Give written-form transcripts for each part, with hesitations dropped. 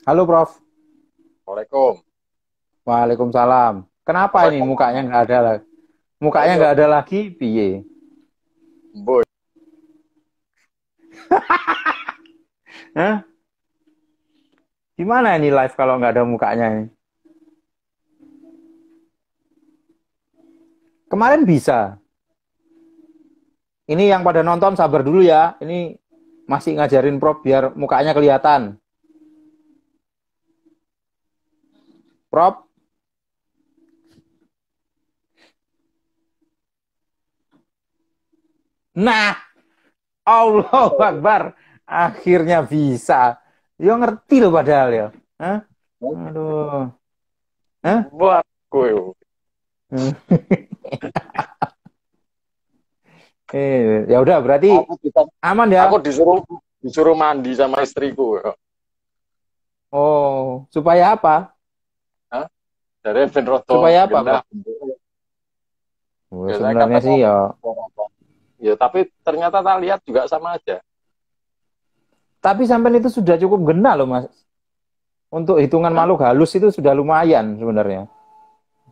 Halo Prof. Waalaikumsalam. Waalaikumsalam. Kenapa Apa ini kabar? mukanya nggak ada lagi? Oh Mukanya iya, nggak ada lagi, piye? boy. Hah? Gimana ini live kalau nggak ada mukanya ini? Kemarin bisa. Ini yang pada nonton sabar dulu ya. Ini masih ngajarin Prof biar mukanya kelihatan. Prof. Nah, Allahu Akbar. Akhirnya bisa. Yo ngerti loh padahal ya. Hah? Aduh. Hah? Buat gue. Ya udah berarti Aku, kita- aman ya. aku disuruh disuruh mandi sama istriku. Oh, supaya apa? Hah? Dari Venroto Supaya apa, genah. Prof? Oh, Biasanya sebenarnya katanya sih ya. ya, tapi ternyata tak lihat juga sama aja. Tapi sampai itu sudah cukup gena loh, Mas. Untuk hitungan Hah? makhluk halus itu sudah lumayan sebenarnya.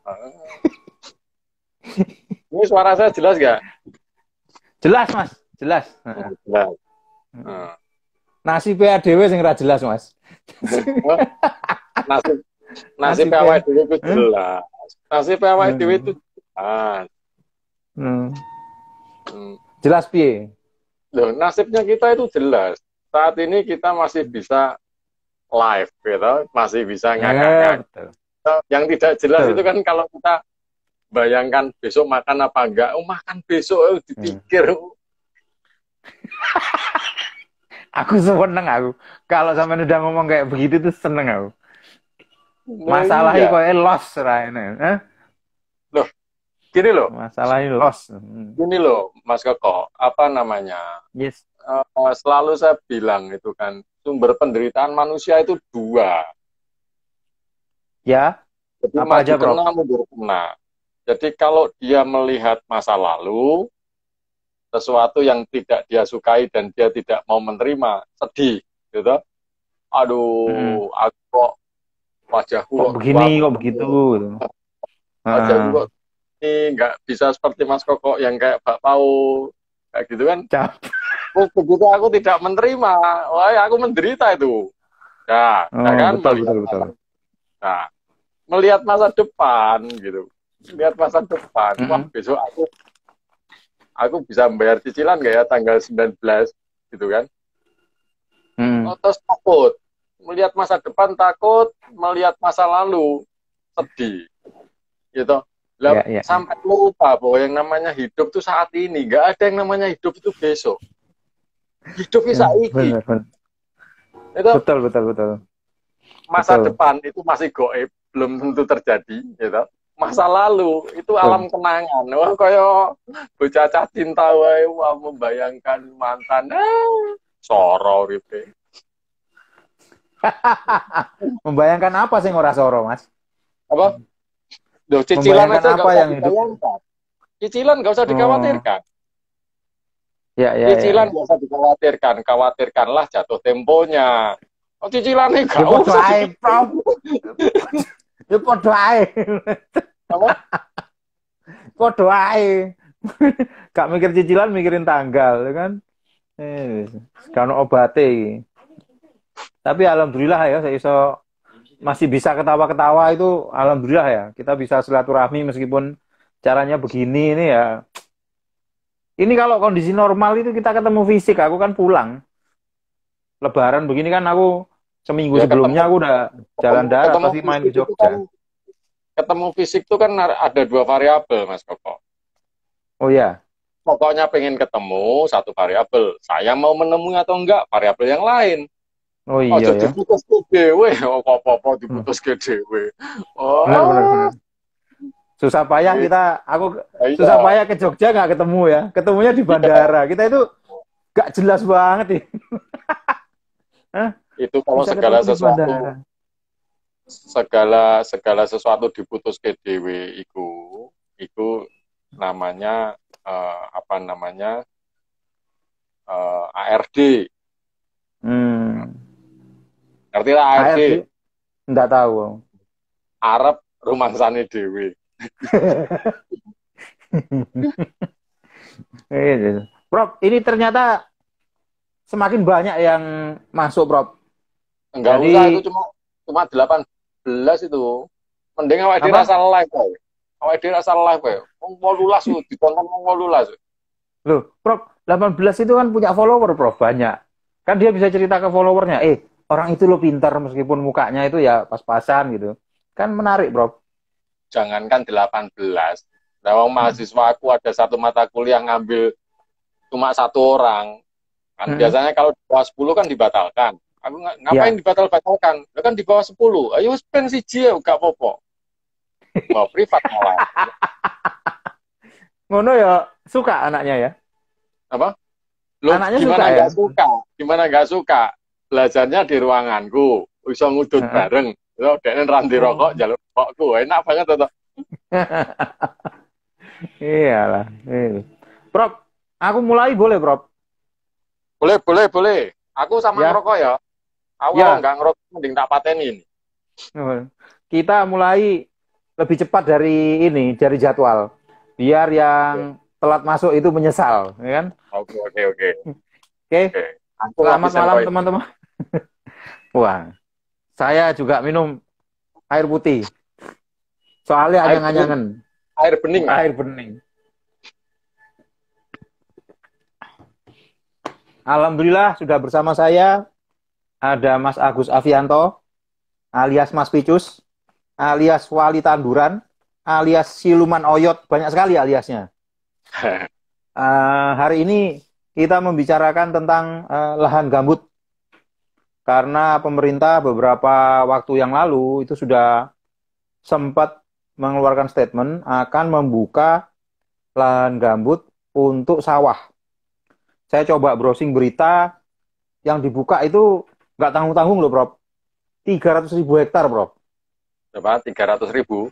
Ah. Ini suara saya jelas gak? Jelas, Mas. Jelas. Jelas. Ah. Nasib PADW sing ra jelas, Mas. Nasib nasib Nasib awake PA. dhewe itu Hah? jelas. Nasib awake dhewe itu Hmm. jelas. Hmm. Hmm. Jelas piye? Loh, nasibnya kita itu jelas. Saat ini kita masih bisa live, gitu, masih bisa ngakak-ngakak. Betul. Yang tidak jelas itu Betul. kan kalau kita bayangkan besok makan apa enggak, oh makan besok, Hmm. dipikir. Aku seneng aku. Kalau sampai udah ngomong kayak begitu tuh seneng aku. Nah Masalahnya iya, kok lost raine. Hah? loh, gini loh, Masalahnya lost. gini loh, Mas Koko, apa namanya? Yes. Selalu saya bilang itu kan, sumber penderitaan manusia itu dua. Ya, Jadi apa maju aja, Prof? kena, mundur kena. Jadi kalau dia melihat masa lalu, sesuatu yang tidak dia sukai dan dia tidak mau menerima, sedih, gitu. Mm-mm. Aduh, aku kok wajahku Kok kok tua begini, kok begitu begini, gitu. wajahku kok Heeh. ini nggak bisa seperti Mas Koko yang kayak Pak Pau, kayak gitu kan. Cap. Begitu aku tidak menerima, wah aku menderita itu. Nah, ya Oh, kan betul, betul, betul. nah, melihat masa depan gitu. Melihat masa depan. Wah, Mm-mm. besok aku bisa membayar cicilan nggak ya tanggal 19 gitu kan. Oh, Mm. terus takut. Melihat masa depan takut, melihat masa lalu sedih. Gitu. Lah, Ya, ya, ya. sampai lupa bahwa yang namanya hidup tuh saat ini. Nggak ada yang namanya hidup itu besok. Hidup bisa iki. Benar, benar. Itu Betul, betul, betul. masa Betul. depan itu masih goib, belum tentu terjadi, gitu. Masa lalu itu Betul. alam kenangan. Wah, kaya bocah cah cinta wae, wah membayangkan mantan. Soro gitu. Membayangkan apa sih ora soro, Mas? Apa? Duh, cicilan Membayangkan aja nggak apa usah yang hidup? dibayangkan. Cicilan nggak usah Oh, dikhawatirkan. ya, ya, ya, Cicilan ya. nggak usah dikhawatirkan. Khawatirkanlah jatuh temponya. Oh, cicilan ini Ya nggak podo usah ae, dipikir. Prof. Ya podo ae. Apa? Podo ae. Gak mikir cicilan, mikirin tanggal, ya kan? Kan obate iki. Tapi alhamdulillah ya, saya iso masih bisa ketawa-ketawa itu alhamdulillah ya. Kita bisa silaturahmi meskipun caranya begini ini ya. Ini kalau kondisi normal itu kita ketemu fisik, aku kan pulang. Lebaran begini kan aku seminggu Ya sebelumnya aku udah jalan darat ketemu pasti main ke fisik itu Jogja. kan ketemu fisik itu kan ada dua variabel, Mas Koko. Oh ya, Pokoknya pengen ketemu satu variabel. Saya mau menemui atau enggak variabel yang lain. oh Oh, iya jadi ya, diputus ke dewe. Oh, apa-apa hmm. diputus ke dewe. Benar benar Oh, benar. Susah payah gitu. kita, aku Iya, susah payah ke Jogja nggak ketemu ya. Ketemunya di iya. bandara. Kita itu gak jelas banget nih. Hah? Itu kalau Bisa ketemu di bandara. segala sesuatu diputus ke dewe iku namanya apa namanya ARD. Hmm. Ngerti lah ARD? ARD enggak tahu. Arab rumangsane dhewe. Prof, ini ternyata semakin banyak yang masuk, Prof. Enggak usah, itu Jadi, cuma 18 itu. Mending awake dhewe apa? rasa live kok. Awake dhewe rasa live kok. Wong 18 tuh ditonton wong 18. Loh, Prof, 18 itu kan punya follower, Prof, banyak. Kan dia bisa cerita ke followernya, orang itu lo pintar meskipun mukanya itu ya pas-pasan gitu. Kan menarik, Prof. Jangankan 18. Nah, wong mahasiswa aku ada satu mata kuliah ngambil cuma satu orang. Kan Hmm. biasanya kalau di bawah 10 kan dibatalkan. Aku ngapain Ya, dibatal-batalkan? Ya kan di bawah 10. Ayo spend siji ya gak apa-apa. Mau privat malah. ngono ya suka anaknya ya. Apa? Lo Anaknya suka gimana ya. nggak suka? Gimana nggak suka? Belajarnya di ruanganku, bisa ngudut Heeh. bareng. Lo dekne ranti rokok, Oh. jalur rokokku, enak banget tuh. Iyalah. Prof, aku mulai boleh, Prof? Boleh, boleh, boleh. Aku sama Ya, ngerokok ya. Aku kalau ya. nggak ngerokok, mending tak patenin. Kita mulai lebih cepat dari ini, dari jadwal. Biar yang telat masuk itu menyesal, ya kan? Oke, oke, oke. Oke, Oke. Aku selamat ngabisin malam poin. teman-teman. Wah, saya juga minum air putih. Soalnya Air bening, anyan-anyangan, air bening ya. air bening. Alhamdulillah sudah bersama saya ada Mas Agus Avianto, alias Mas Picus, alias Wali Tanduran, alias Siluman Oyot, banyak sekali aliasnya. Hari ini kita membicarakan tentang lahan gambut karena pemerintah beberapa waktu yang lalu itu sudah sempat mengeluarkan statement akan membuka lahan gambut untuk sawah. Saya coba browsing berita yang dibuka itu nggak tanggung-tanggung loh, Prof. 300.000 hektar, Prof. Berapa? 300.000.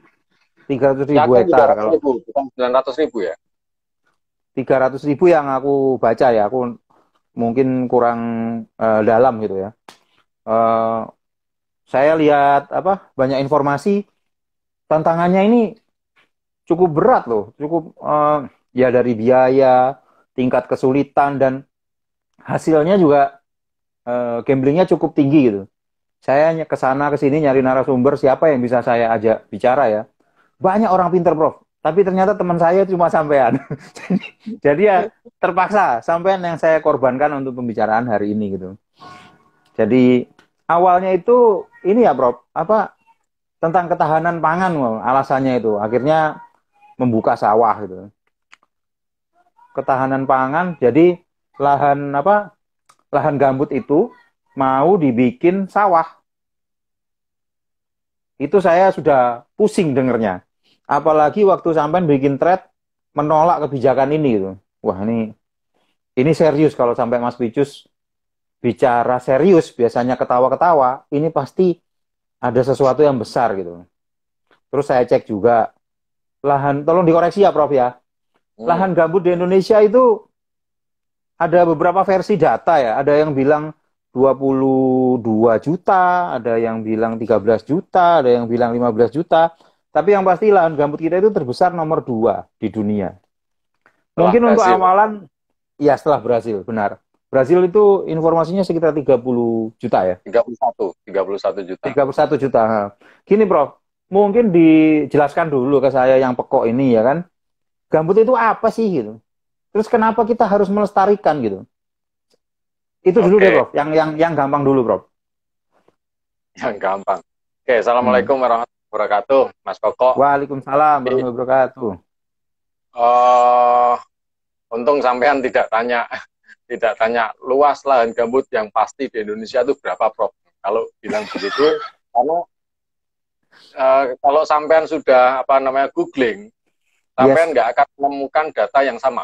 300 ribu Yakin hektar. Kalau 300.000, bukan 900.000 ya? 300.000 yang aku baca ya, aku mungkin kurang dalam gitu ya. Eh, saya lihat apa banyak informasi tantangannya ini cukup berat loh, cukup ya dari biaya, tingkat kesulitan dan hasilnya juga gamblingnya cukup tinggi gitu. Saya ke sana ke sini nyari narasumber siapa yang bisa saya ajak bicara ya. Banyak orang pinter, Prof. Tapi ternyata teman saya cuma sampean. Jadi ya terpaksa sampean yang saya korbankan untuk pembicaraan hari ini gitu. Jadi awalnya itu ini ya, Prof. Apa tentang ketahanan pangan alasannya itu. Akhirnya membuka sawah gitu. Ketahanan pangan jadi lahan apa? Lahan gambut itu mau dibikin sawah. Itu saya sudah pusing dengernya. Apalagi waktu sampai bikin thread menolak kebijakan ini gitu. Wah, ini serius kalau sampai Mas Picus bicara serius, biasanya ketawa-ketawa, ini pasti ada sesuatu yang besar gitu. Terus saya cek juga lahan, tolong dikoreksi ya Prof ya. Hmm. Lahan gambut di Indonesia itu ada beberapa versi data ya. Ada yang bilang 22 juta, ada yang bilang 13 juta, ada yang bilang 15 juta. Tapi yang pasti lahan gambut kita itu terbesar nomor 2 di dunia. Setelah Mungkin untuk Brasil. awalan, ya setelah Brasil, benar. Brasil itu informasinya sekitar 30 juta ya. 31 juta. 31 juta. Gini Prof, mungkin dijelaskan dulu ke saya yang pekok ini ya kan. Gambut itu apa sih gitu? Terus kenapa kita harus melestarikan gitu? Itu dulu deh Oke, Prof, yang gampang dulu Prof. yang gampang. Oke, Hmm. Assalamualaikum warahmatullahi wabarakatuh, Mas Koko. Waalaikumsalam Jadi, warahmatullahi wabarakatuh. eh, untung sampean tidak tanya tidak tanya luas lahan gambut yang pasti di Indonesia itu berapa, Prof. Kalau bilang begitu, karena kalau sampean sudah apa namanya googling, sampean Yes. nggak akan menemukan data yang sama.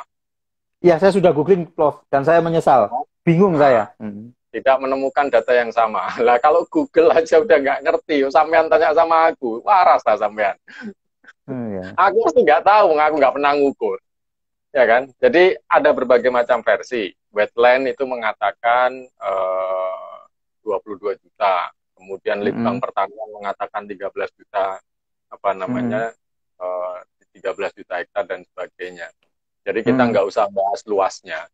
Ya, saya sudah googling Prof dan saya menyesal. Bingung Nah, saya. tidak menemukan data yang sama. Lah kalau Google aja udah nggak ngerti, sampean tanya sama aku, waras lah sampean. Ya. Aku sih nggak tahu, aku nggak pernah ngukur, ya kan? Jadi ada berbagai macam versi. Wetland itu mengatakan 22 juta, kemudian Litbang Mm-mm. Pertanian mengatakan 13 juta, apa Mm-mm. namanya, 13 juta hektar dan sebagainya. Jadi kita Mm-mm. nggak usah bahas luasnya,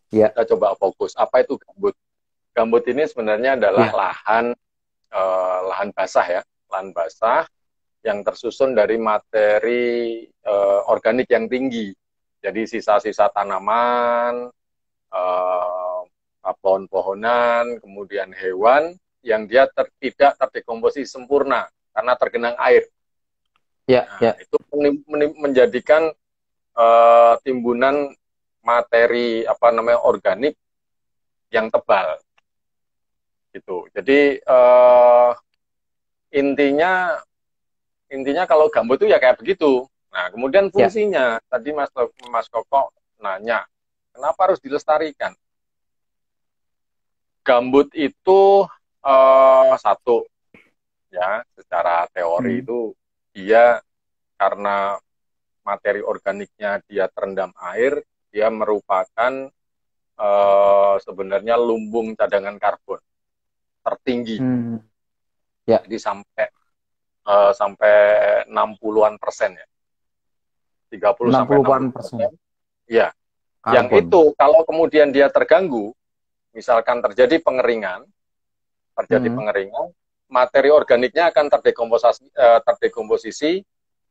Ya, kita coba fokus. Apa itu gambut? Gambut ini sebenarnya adalah ya, lahan basah ya, lahan basah yang tersusun dari materi organik yang tinggi. Jadi sisa-sisa tanaman, eh, pohon-pohonan, kemudian hewan yang dia tidak terdekomposisi sempurna karena tergenang air. ya, Nah, ya. itu menjadikan timbunan materi apa namanya organik yang tebal gitu. Jadi intinya intinya kalau gambut itu ya kayak begitu. Nah, kemudian Ya. fungsinya tadi Mas Koko nanya, kenapa harus dilestarikan? Gambut itu satu ya, secara teori Mm. itu dia karena materi organiknya dia terendam air, dia merupakan sebenarnya lumbung cadangan karbon tertinggi. Mm. Ya, Jadi sampai 60-an% ya. 30 sampai 60-an% 60%. Ya, yang karbon. itu kalau kemudian dia terganggu, misalkan terjadi Mm. pengeringan, materi organiknya akan terdekomposisi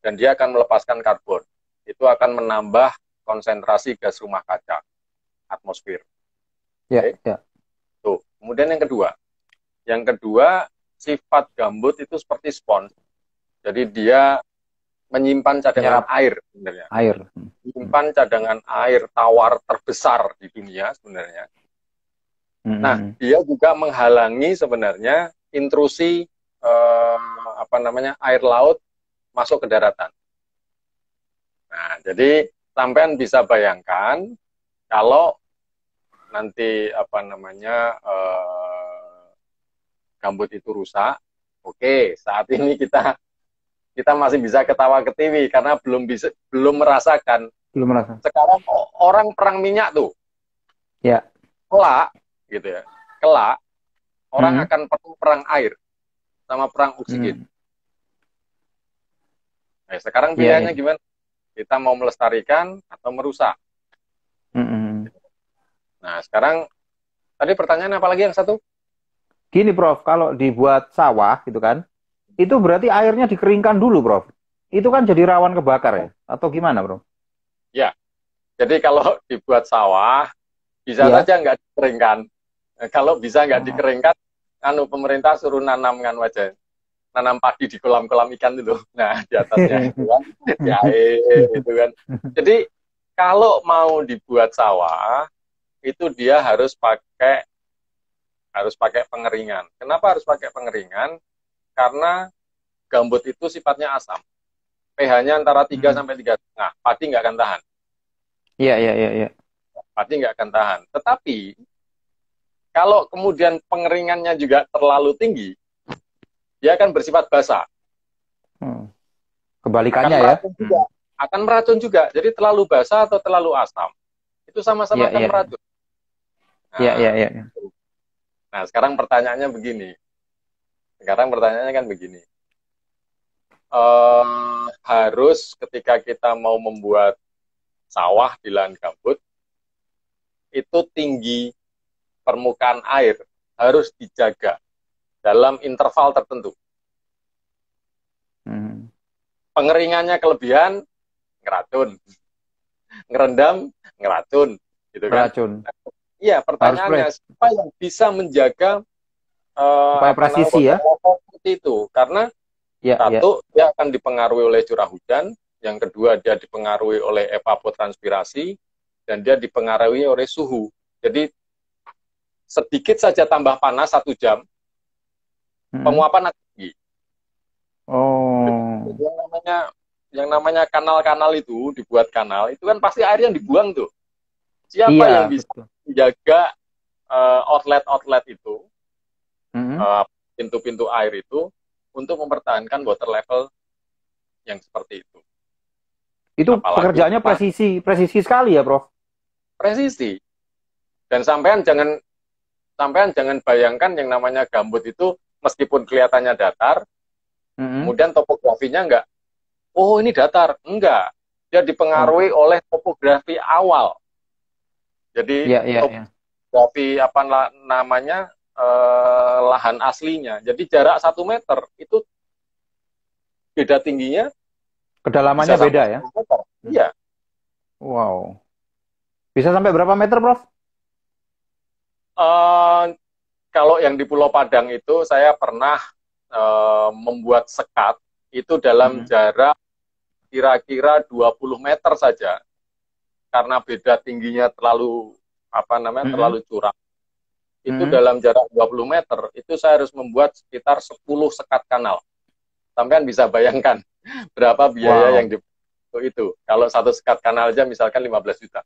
dan dia akan melepaskan karbon. Itu akan menambah konsentrasi gas rumah kaca atmosfer. Ya, Oke. ya. Tuh. Kemudian yang kedua sifat gambut itu seperti spons. Jadi dia menyimpan cadangan Menyerap air sebenarnya. air. Mm. Menyimpan cadangan air tawar terbesar di dunia sebenarnya. Nah, Mm. dia juga menghalangi sebenarnya intrusi eh, apa namanya air laut masuk ke daratan. Nah, jadi sampean bisa bayangkan kalau nanti apa namanya gambut itu rusak, oke, saat ini kita kita masih bisa ketawa ketiwi karena belum merasakan. Belum merasa. Sekarang orang perang minyak tuh, Ya. kelak gitu ya, kelak orang Mm. akan perang air sama perang oksigen. Mm. Nah, sekarang Ya, ya. pilihannya gimana? Kita mau melestarikan atau merusak. Mm. Nah, sekarang tadi pertanyaan apa lagi yang satu? Gini, Prof, kalau dibuat sawah gitu kan, itu berarti airnya dikeringkan dulu, Prof. Itu kan jadi rawan kebakar ya? Atau gimana, Prof? Ya, jadi kalau dibuat sawah, bisa Iya. saja nggak dikeringkan. Nah, kalau bisa nggak Oh. dikeringkan, pemerintah suruh nanamkan wajah. Nanam padi di kolam-kolam ikan itu. Nah, di atasnya itu kan, di air itu kan. Jadi, kalau mau dibuat sawah, itu dia harus pakai pengeringan. Kenapa harus pakai pengeringan? Karena gambut itu sifatnya asam. pH-nya antara 3 Hmm. sampai 3,5. Padi nggak akan tahan. Iya, iya, iya, iya. Padi nggak akan tahan. Tetapi kalau kemudian pengeringannya juga terlalu tinggi, dia akan bersifat basah. Hmm. Akan Kebalikannya ya? meracun juga. Akan meracun juga. Jadi terlalu basah atau terlalu asam, itu sama-sama Iya, akan iya, meracun. iya, iya, Nah, iya, iya. nah sekarang pertanyaannya begini. Sekarang pertanyaannya kan begini. Harus ketika kita mau membuat sawah di lahan gambut, itu tinggi permukaan air harus dijaga dalam interval tertentu. Hmm. Pengeringannya kelebihan, ngeracun. Ngerendam, ngeracun. Gitu kan? Beracun. Iya, Harus pertanyaannya, siapa yang bisa menjaga supaya apa namanya presisi water ya? level seperti itu? Karena Ya, ya. satu, dia akan dipengaruhi oleh curah hujan. Yang kedua, dia dipengaruhi oleh evapotranspirasi. Dan dia dipengaruhi oleh suhu. Jadi, sedikit saja tambah panas 1 jam, Hmm. penguapan akan tinggi. Oh, Jadi yang namanya kanal-kanal itu, dibuat kanal, itu kan pasti air yang dibuang tuh. Siapa yang iya, bisa betul. menjaga outlet-outlet itu, Hmm. uh, pintu-pintu air itu, untuk mempertahankan water level yang seperti itu. Itu Apalagi pekerjaannya presisi sekali ya, Prof. presisi. Dan sampean jangan bayangkan yang namanya gambut itu meskipun kelihatannya datar, kemudian topografinya enggak. Oh, ini datar. Enggak. Dia dipengaruhi oleh topografi awal. Jadi topografi namanya lahan aslinya. Jadi jarak 1 meter itu beda tingginya. Kedalamannya beda ya? Meter. Iya. Wow. Bisa sampai berapa meter, Prof? Kalau yang di Pulau Padang itu saya pernah membuat sekat itu dalam jarak kira-kira 20 meter saja. Karena beda tingginya terlalu terlalu curam. Itu dalam jarak 20 meter itu saya harus membuat sekitar 10 sekat kanal. Sampean bisa bayangkan berapa biaya yang itu. Kalau satu sekat kanal aja misalkan 15 juta.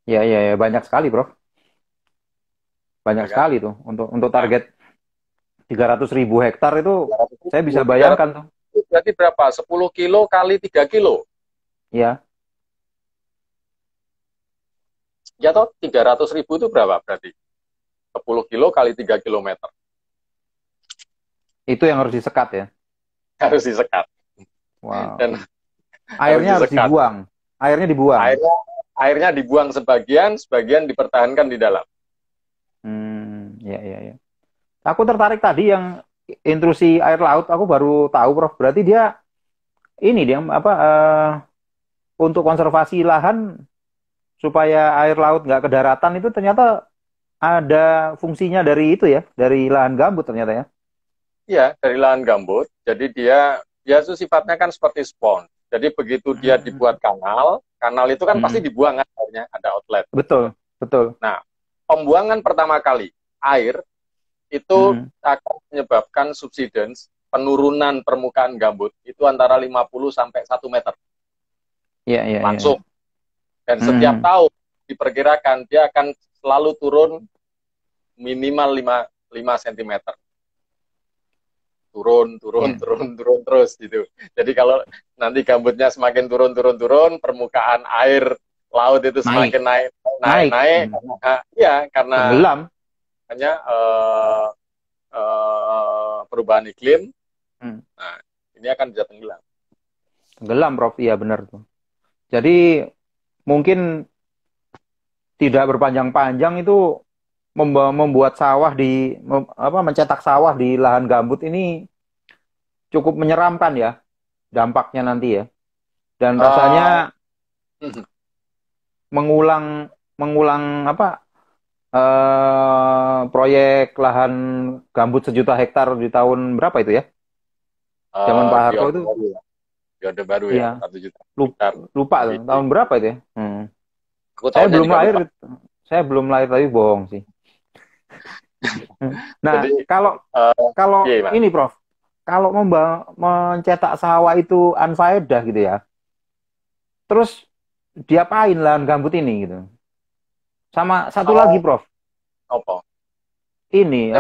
Ya, banyak sekali, Prof. Banyak sekali tuh untuk target 300.000 hektar itu saya bisa bayangkan tuh. Berarti berapa? 10 kilo kali 3 kilo. Iya. Ya toh 300.000 itu berapa berarti? 10 kilo kali 3 kilometer. Itu yang harus disekat ya? Harus disekat. Wow. Dan airnya harus dibuang. Airnya dibuang. Airnya dibuang sebagian dipertahankan di dalam. Ya. Aku tertarik tadi yang intrusi air laut, aku baru tahu, Prof. Berarti dia untuk konservasi lahan supaya air laut nggak ke daratan itu ternyata ada fungsinya dari itu ya, dari lahan gambut ternyata ya. Iya, dari lahan gambut. Jadi dia itu sifatnya kan seperti spons. Jadi begitu dia dibuat kanal itu kan pasti dibuang airnya, ada outlet. Betul. Nah, pembuangan pertama kali air itu akan menyebabkan subsidence, penurunan permukaan gambut itu antara 50 sampai 1 meter. Iya. Langsung. Dan setiap tahun diperkirakan dia akan selalu turun minimal 5 cm. Turun terus gitu. Jadi kalau nanti gambutnya semakin turun, permukaan air laut itu semakin naik. Iya, karena tenggelam. Hanya perubahan iklim. Nah, ini akan bisa tenggelam. Tenggelam, Prof. Iya benar tuh. Jadi mungkin tidak berpanjang-panjang itu membuat sawah mencetak sawah di lahan gambut ini cukup menyeramkan ya dampaknya nanti ya. Dan rasanya mengulang proyek lahan gambut 1 juta hektar di tahun berapa itu ya? Zaman Pak Harto itu. Di Orde Baru ya, 1 juta. Lupa tuh, tahun berapa itu ya? Saya belum lahir tapi bohong sih. Nah, jadi, kalau ini Prof, kalau mencetak sawah itu unfaedah gitu ya. Terus diapain lahan gambut ini gitu? Sama satu lagi Prof. Apa? Ini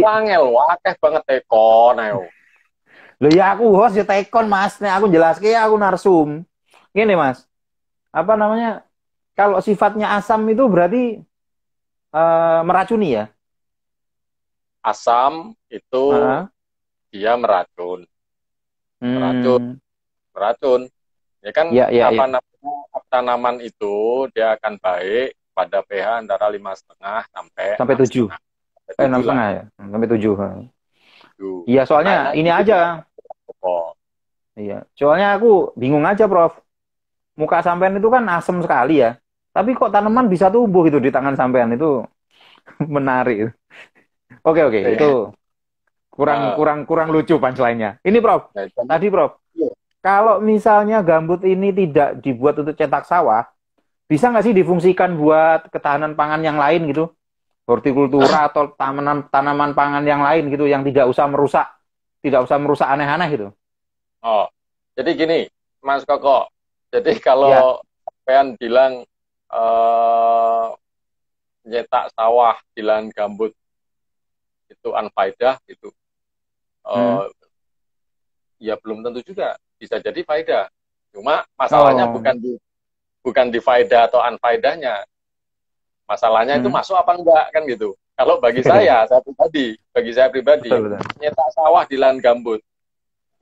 Wangel, akeh banget tekon ayo. Loh ya aku host ya tekon Mas, nek aku jelaske aku narsum. Gini Mas. Apa namanya? Kalau sifatnya asam itu berarti meracuni ya? Asam itu dia meracun. Meracun. Ya kan namanya tanaman itu dia akan baik pada pH antara 5,5 sampai 7. 6,5 ya. Sampai 7. Iya, soalnya ini aja. Iya, soalnya aku bingung aja, Prof. Muka sampean itu kan asem sekali ya. Tapi kok tanaman bisa tumbuh gitu di tangan sampean itu menarik. Oke, itu kurang lucu punchline-nya. Ini Prof. Tadi Prof. Kalau misalnya gambut ini tidak dibuat untuk cetak sawah, bisa nggak sih difungsikan buat ketahanan pangan yang lain gitu? Hortikultura atau tanaman pangan yang lain gitu yang tidak usah merusak aneh-aneh gitu. Oh, jadi gini, Mas Koko. Jadi kalau kalian bilang nyetak sawah di lahan gambut itu unfaedah gitu, ya belum tentu juga. bisa jadi faedah. Cuma masalahnya bukan di faedah atau unfaedahnya. Masalahnya itu masuk apa enggak kan gitu. Kalau bagi saya pribadi, Betul, betul. nyetak sawah di lahan gambut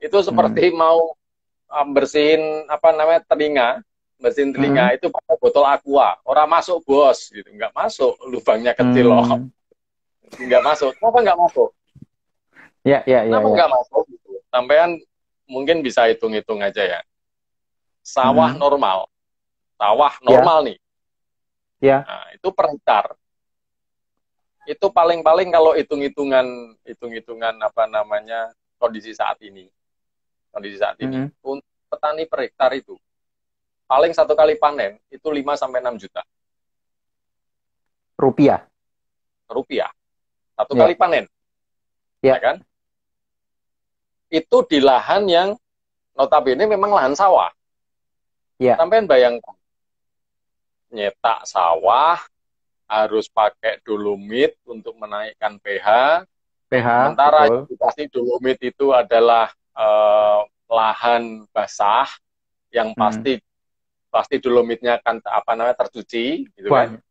itu seperti mau bersihin bersihin telinga itu pakai botol aqua. Orang masuk bos gitu, nggak masuk, lubangnya kecil loh, nggak masuk. Kenapa nggak masuk? Kenapa nggak masuk? Gitu. Sampean mungkin bisa hitung-hitung aja ya. Sawah normal nih. Ya. Nah, itu per hektar. Itu paling-paling kalau hitung-hitungan kondisi saat ini. Untuk petani per hektar itu paling satu kali panen itu 5 sampai 6 juta rupiah. Satu kali panen. Ya kan? Itu di lahan yang notabene memang lahan sawah. Sampai bayangkan nyetak sawah harus pakai dolomit untuk menaikkan pH. Sementara yang dikasih dolomit itu adalah lahan basah yang pasti dolomitnya akan tercuci gitu kan.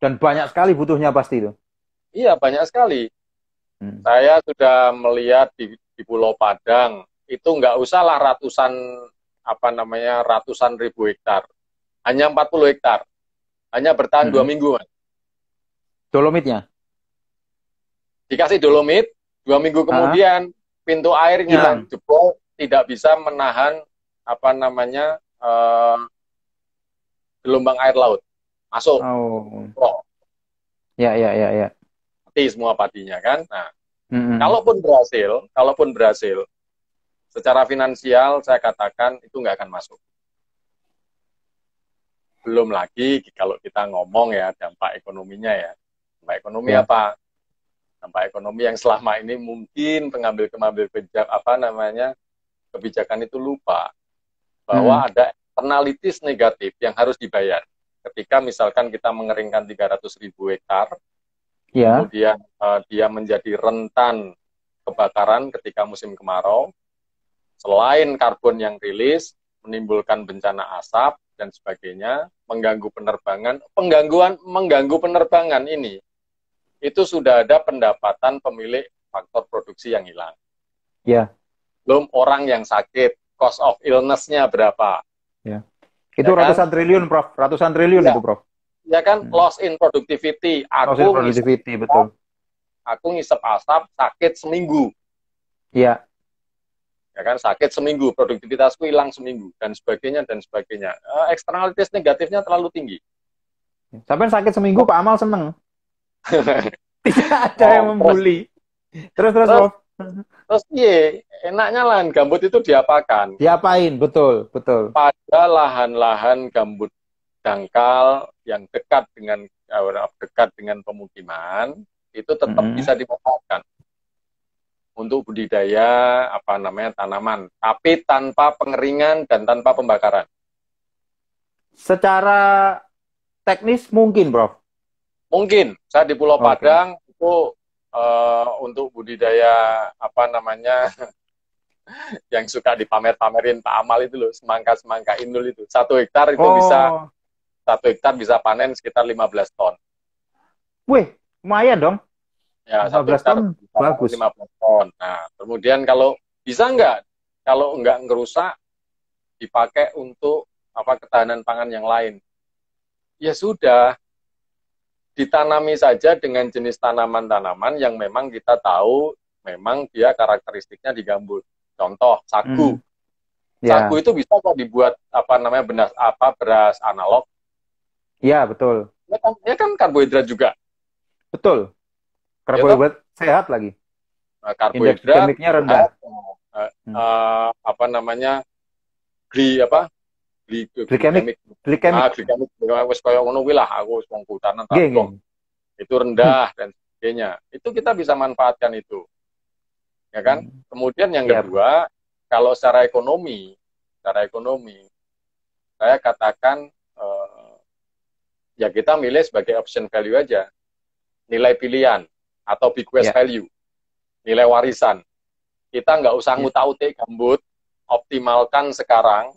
Dan banyak sekali butuhnya pasti itu. Iya, banyak sekali. Saya sudah melihat di Pulau Padang itu nggak usahlah ratusan ribu hektar. Hanya 40 hektar. Hanya bertahan 2 minggu. Dolomitnya? Dikasih dolomit, 2 minggu kemudian pintu airnya jebol, tidak bisa menahan gelombang air laut. Masuk. Ya. Mati semua padinya kan. Nah, kalaupun berhasil, secara finansial saya katakan itu nggak akan masuk. Belum lagi kalau kita ngomong ya dampak ekonominya ya. Dampak ekonomi apa? Dampak ekonomi yang selama ini mungkin pengambil kebijakan itu lupa bahwa ada externalities negatif yang harus dibayar. Ketika misalkan kita mengeringkan 300.000 hektar, kemudian dia menjadi rentan kebakaran ketika musim kemarau, selain karbon yang rilis, menimbulkan bencana asap dan sebagainya, mengganggu penerbangan ini, itu sudah ada pendapatan pemilik faktor produksi yang hilang. Belum orang yang sakit, cost of illness-nya berapa. Itu ya ratusan triliun, Prof. Ratusan triliun itu, Prof. Ya kan, loss in productivity. Betul. Aku ngisep asap, sakit seminggu. Iya. Ya kan, sakit seminggu, produktivitasku hilang seminggu, dan sebagainya. Eksternalitas negatifnya terlalu tinggi. Sampai sakit seminggu, Pak Amal seneng. Tidak ada yang membuli. Terus, Prof. Terus enaknya lahan gambut itu diapakan? Diapain, betul. Pada lahan-lahan gambut dangkal yang dekat dengan pemukiman, itu tetap bisa dimanfaatkan untuk budidaya tanaman, tapi tanpa pengeringan dan tanpa pembakaran. Secara teknis mungkin, Prof. Mungkin. Saya di Pulau Padang itu untuk budidaya yang suka dipamer-pamerin Pak Amal itu loh, semangka indul itu. 1 hektar itu bisa panen sekitar 15 ton. Wih, lumayan dong. Ya, 15 ton bagus. 15 ton. Nah, kemudian kalau bisa kalau nggak ngerusak, dipakai untuk ketahanan pangan yang lain. Ya sudah, ditanami saja dengan jenis tanaman-tanaman yang memang kita tahu memang dia karakteristiknya di gambut. Contoh, sagu. Sagu itu bisa kok dibuat beras analog. Iya, betul. Ya kan karbohidrat juga. Betul. Karbohidrat sehat lagi. Karbohidrat glikemiknya rendah. Glikemik wis koyo ngono kuwi lah, aku wis wong hutanan itu rendah dan sebagainya. Itu kita bisa manfaatkan itu. Ya kan? Kemudian yang kedua, kalau secara ekonomi saya katakan ya kita milih sebagai option value aja. Nilai pilihan atau bequest value. Nilai warisan. Kita nggak usah ngutak-utik gambut, optimalkan sekarang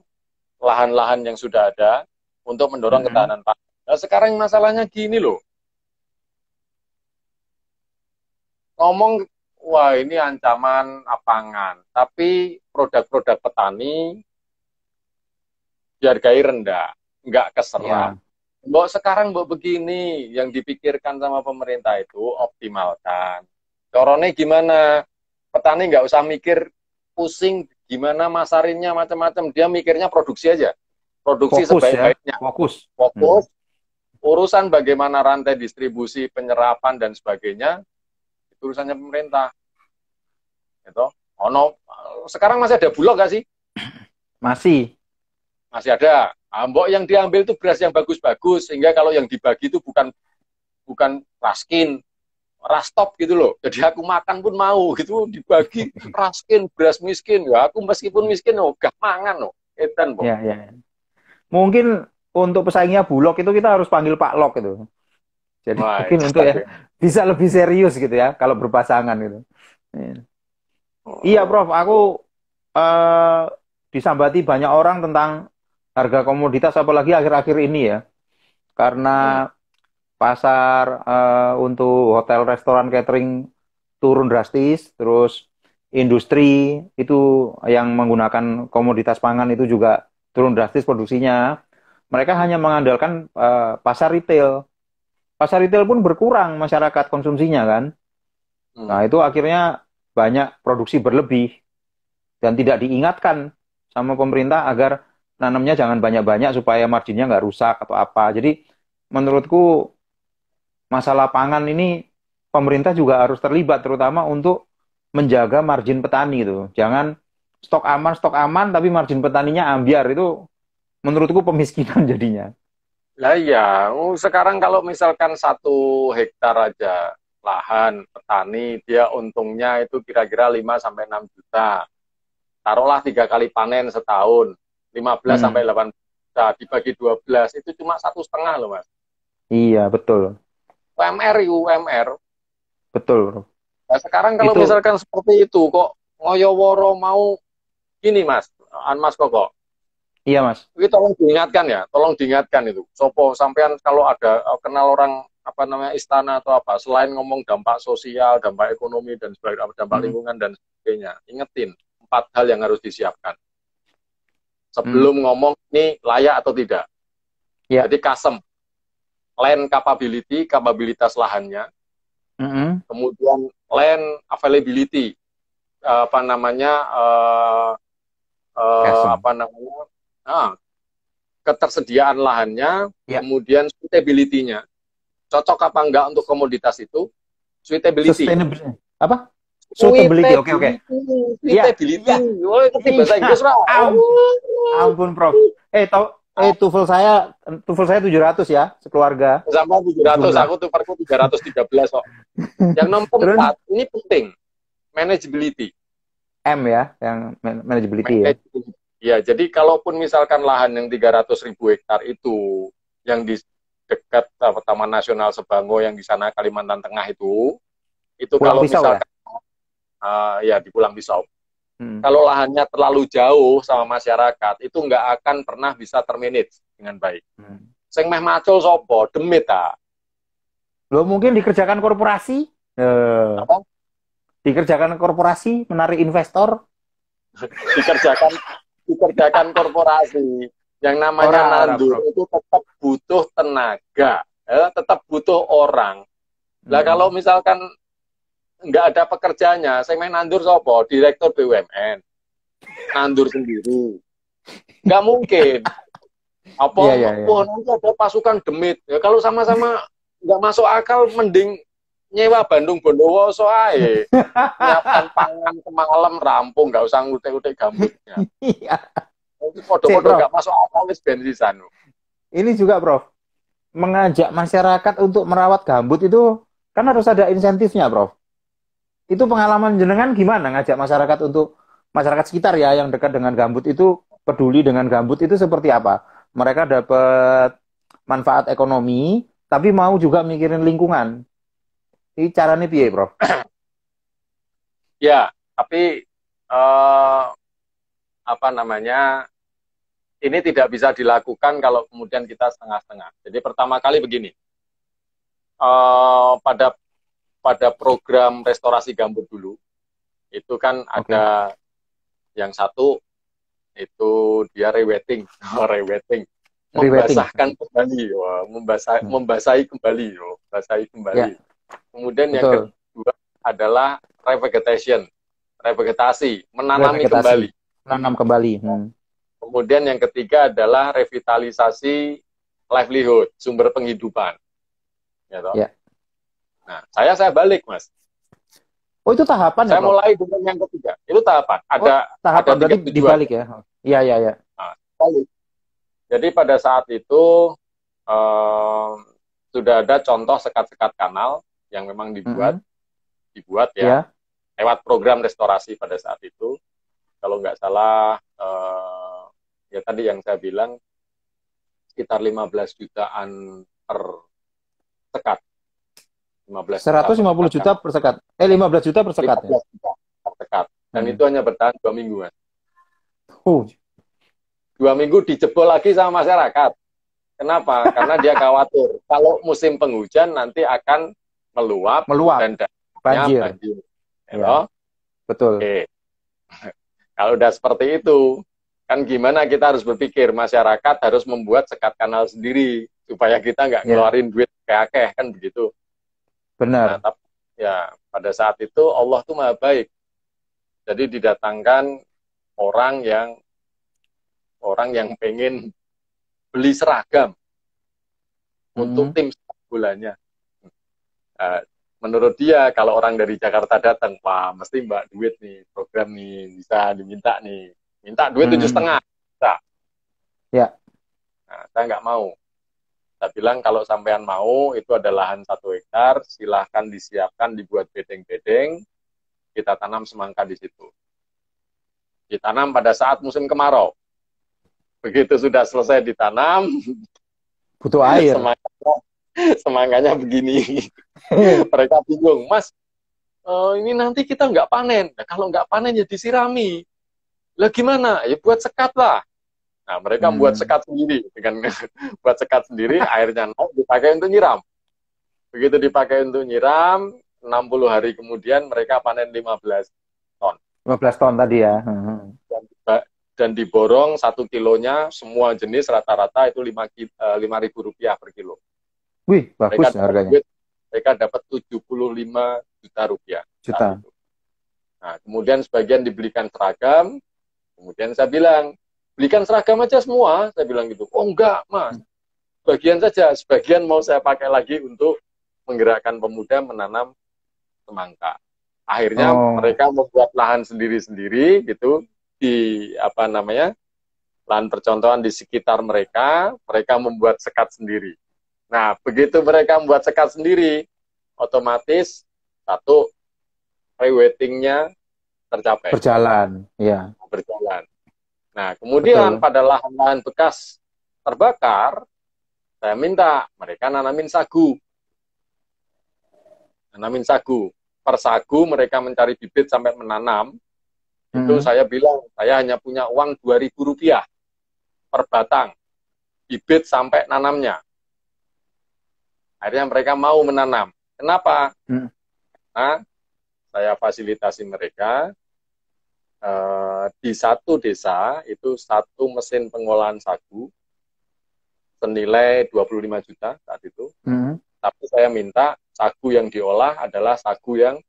lahan-lahan yang sudah ada untuk mendorong ketahanan pangan. Nah, sekarang masalahnya gini loh, ngomong, wah ini ancaman pangan, tapi produk-produk petani dihargai rendah, nggak keserap. Ya. Mbok sekarang mbok begini, yang dipikirkan sama pemerintah itu optimalkan. Corone gimana? Petani nggak usah mikir pusing gimana masarinnya macam-macam, dia mikirnya produksi aja. Produksi Fokus ya, sebaik-baiknya. fokus. Fokus. Urusan bagaimana rantai distribusi, penyerapan dan sebagainya, itu urusannya pemerintah. Gitu. Sekarang masih ada Bulog nggak sih? Masih. Masih ada. Mbok yang diambil itu beras yang bagus-bagus, sehingga kalau yang dibagi itu bukan raskin, rastop gitu loh. Jadi aku makan pun mau gitu, dibagi raskin, beras miskin. Ya aku meskipun miskin, gak mangan loh. Edan, Ya, ya. Mungkin untuk pesaingnya Bulog itu kita harus panggil Pak Lok itu. Jadi wah, mungkin untuk ya bisa lebih serius gitu ya kalau berpasangan gitu. Iya, Prof. Aku eh, disambati banyak orang tentang harga komoditas apalagi akhir-akhir ini ya. Karena pasar untuk hotel, restoran, catering turun drastis, terus industri itu yang menggunakan komoditas pangan itu juga turun drastis produksinya. Mereka hanya mengandalkan pasar retail. Pasar retail pun berkurang masyarakat konsumsinya kan. Nah, itu akhirnya banyak produksi berlebih dan tidak diingatkan sama pemerintah agar nanamnya jangan banyak-banyak supaya marginnya nggak rusak atau apa. Jadi menurutku masalah pangan ini pemerintah juga harus terlibat terutama untuk menjaga margin petani itu. Jangan stok aman tapi margin petaninya ambiar itu menurutku pemiskinan jadinya. Lah ya, sekarang kalau misalkan 1 hektar aja lahan petani, dia untungnya itu kira-kira 5 sampai 6 juta. Taruhlah 3 kali panen setahun, 15 sampai 18 juta, dibagi 12, itu cuma 1,5 loh Mas. Iya, betul. UMR, UMR. Betul, Bro. Nah, sekarang kalau Itu misalkan seperti itu, kok ngoyoworo mau gini Mas, Mas Koko. iya, Mas. Ini tolong diingatkan ya, tolong diingatkan itu. Sopo sampean kalau ada kenal orang apa namanya istana atau apa, selain ngomong dampak sosial, dampak ekonomi dan sebagainya, dampak lingkungan dan sebagainya, ingetin 4 hal yang harus disiapkan sebelum ngomong ini layak atau tidak. Ya. Jadi kasem, land capability, kapabilitas lahannya, kemudian land availability, apa namanya, ketersediaan lahannya, kemudian suitability-nya, cocok apa enggak untuk komoditas itu, suitability. Sustainability. Apa? Suitability. Oke. Suitability. Oh, ngerti bahasa Inggris, Pak. Ampun, Prof. TOEFL saya 700 ya, sekeluarga. Sama 700, aku tukarku 313 kok. Yang nomor 4, ini penting. Manageability. M ya, yang manageability ya. Ya, jadi kalaupun misalkan lahan yang 300.000 hektar itu, yang di dekat Taman Nasional Sebango yang di sana Kalimantan Tengah itu Pulang kalau Pisau, misalkan ya di Pulang Pisau. Kalau lahannya terlalu jauh sama masyarakat, itu nggak akan pernah bisa termanage dengan baik. Sing meh macul sopo, demit ta. Lo mungkin dikerjakan korporasi? Apa? Dikerjakan korporasi, menarik investor? dikerjakan korporasi. Yang namanya nandur itu tetap butuh tenaga, tetap butuh orang. Lah kalau misalkan nggak ada pekerjanya, saya main nandur sopo, direktur BUMN, nandur sendiri, nggak mungkin. Apa? Wah, nanti ada pasukan demit. Ya kalau sama-sama nggak masuk akal, mending nyewa Bandung Bondowoso ae. Nyiapkan pangan semalam rampung, nggak usah ngutek-ngutek gambutnya. Foto-foto nggak masuk akal wis bensisan. Ini juga, Prof. Mengajak masyarakat untuk merawat gambut itu kan harus ada insentifnya, Prof. Itu pengalaman jenengan gimana ngajak masyarakat untuk masyarakat sekitar ya yang dekat dengan gambut itu peduli dengan gambut itu seperti apa? Mereka dapat manfaat ekonomi tapi mau juga mikirin lingkungan. Ini caranya piye, Prof? Ya, tapi apa namanya, ini tidak bisa dilakukan kalau kemudian kita setengah-setengah. Jadi pertama kali begini, pada program restorasi gambut dulu, itu kan Oke. ada yang satu itu dia rewetting, rewetting, Rewetting. membasahkan kembali, wah, Hmm. membasahi kembali, oh, membasahi kembali. Ya, Kemudian yang betul. kedua adalah revegetation, revegetasi, menanami Revegetasi. kembali. Nanam kembali. Kemudian yang ketiga adalah revitalisasi livelihood, sumber penghidupan. Gitu. Ya. Nah, saya balik, Mas. Oh, itu tahapan ya, Saya Prof? mulai dengan yang ketiga. Itu tahapan. Oh, Ada tahapan berarti tiga tujuan. dibalik ya. Iya, iya, iya. Nah, balik. Jadi pada saat itu eh, sudah ada contoh sekat-sekat kanal yang memang dibuat ya Ya. lewat program restorasi pada saat itu. Kalau nggak salah ya tadi yang saya bilang sekitar 15 jutaan per sekat. 15 juta per 150 sekat kan. juta per sekat. 15 juta per sekat ya. 15 juta per sekat. Dan itu hanya bertahan 2 minggu, Mas. 2 minggu dijebol lagi sama masyarakat. Kenapa? Karena dia khawatir kalau musim penghujan nanti akan meluap dan banjir. banjir. Ya, betul. Oke. Kalau udah seperti itu, kan gimana kita harus berpikir, masyarakat harus membuat sekat kanal sendiri supaya kita nggak ngeluarin duit kayak kan begitu. Benar. Nah, tapi ya pada saat itu Allah tuh maha baik. Jadi didatangkan orang yang pengen beli seragam untuk tim sepak bolanya. Menurut dia kalau orang dari Jakarta datang, wah mesti mbak duit nih, program nih bisa diminta nih, minta duit 7,5 juta. Ya. Nah, saya nggak mau. Saya bilang kalau sampean mau, itu ada lahan 1 hektar, silahkan disiapkan, dibuat bedeng-bedeng, kita tanam semangka di situ. Ditanam pada saat musim kemarau. Begitu sudah selesai ditanam, butuh air. Semangkanya begini. Mereka bingung, Mas, ini nanti kita nggak panen. Nah, kalau nggak panen ya disirami. Lah gimana? Ya buat sekat lah. Nah, mereka buat sekat sendiri. Dengan buat sekat sendiri, airnya naik, dipakai untuk nyiram. Begitu dipakai untuk nyiram, 60 hari kemudian mereka panen 15 ton. 15 ton tadi ya. Dan diborong 1 kilonya, semua jenis rata-rata itu 5.000 rupiah per kilo. Wih, bagus harganya. Mereka dapat 75 juta rupiah. Nah, kemudian sebagian dibelikan seragam. Kemudian saya bilang, belikan seragam aja semua. Saya bilang gitu. Oh enggak, Mas. Sebagian saja. Sebagian mau saya pakai lagi untuk menggerakkan pemuda menanam semangka. Akhirnya mereka membuat lahan sendiri-sendiri gitu di lahan percontohan di sekitar mereka membuat sekat sendiri. Nah, begitu mereka membuat sekat sendiri, otomatis satu rewettingnya tercapai. Berjalan, ya. Berjalan. Nah, kemudian pada lahan-lahan bekas terbakar, saya minta mereka nanamin sagu. Per sagu mereka mencari bibit sampai menanam. Itu saya bilang, saya hanya punya uang 2.000 rupiah per batang. Bibit sampai nanamnya. Akhirnya mereka mau menanam. Kenapa? Nah, saya fasilitasi mereka. Di satu desa, itu 1 mesin pengolahan sagu, senilai 25 juta saat itu. Tapi saya minta sagu yang diolah adalah sagu yang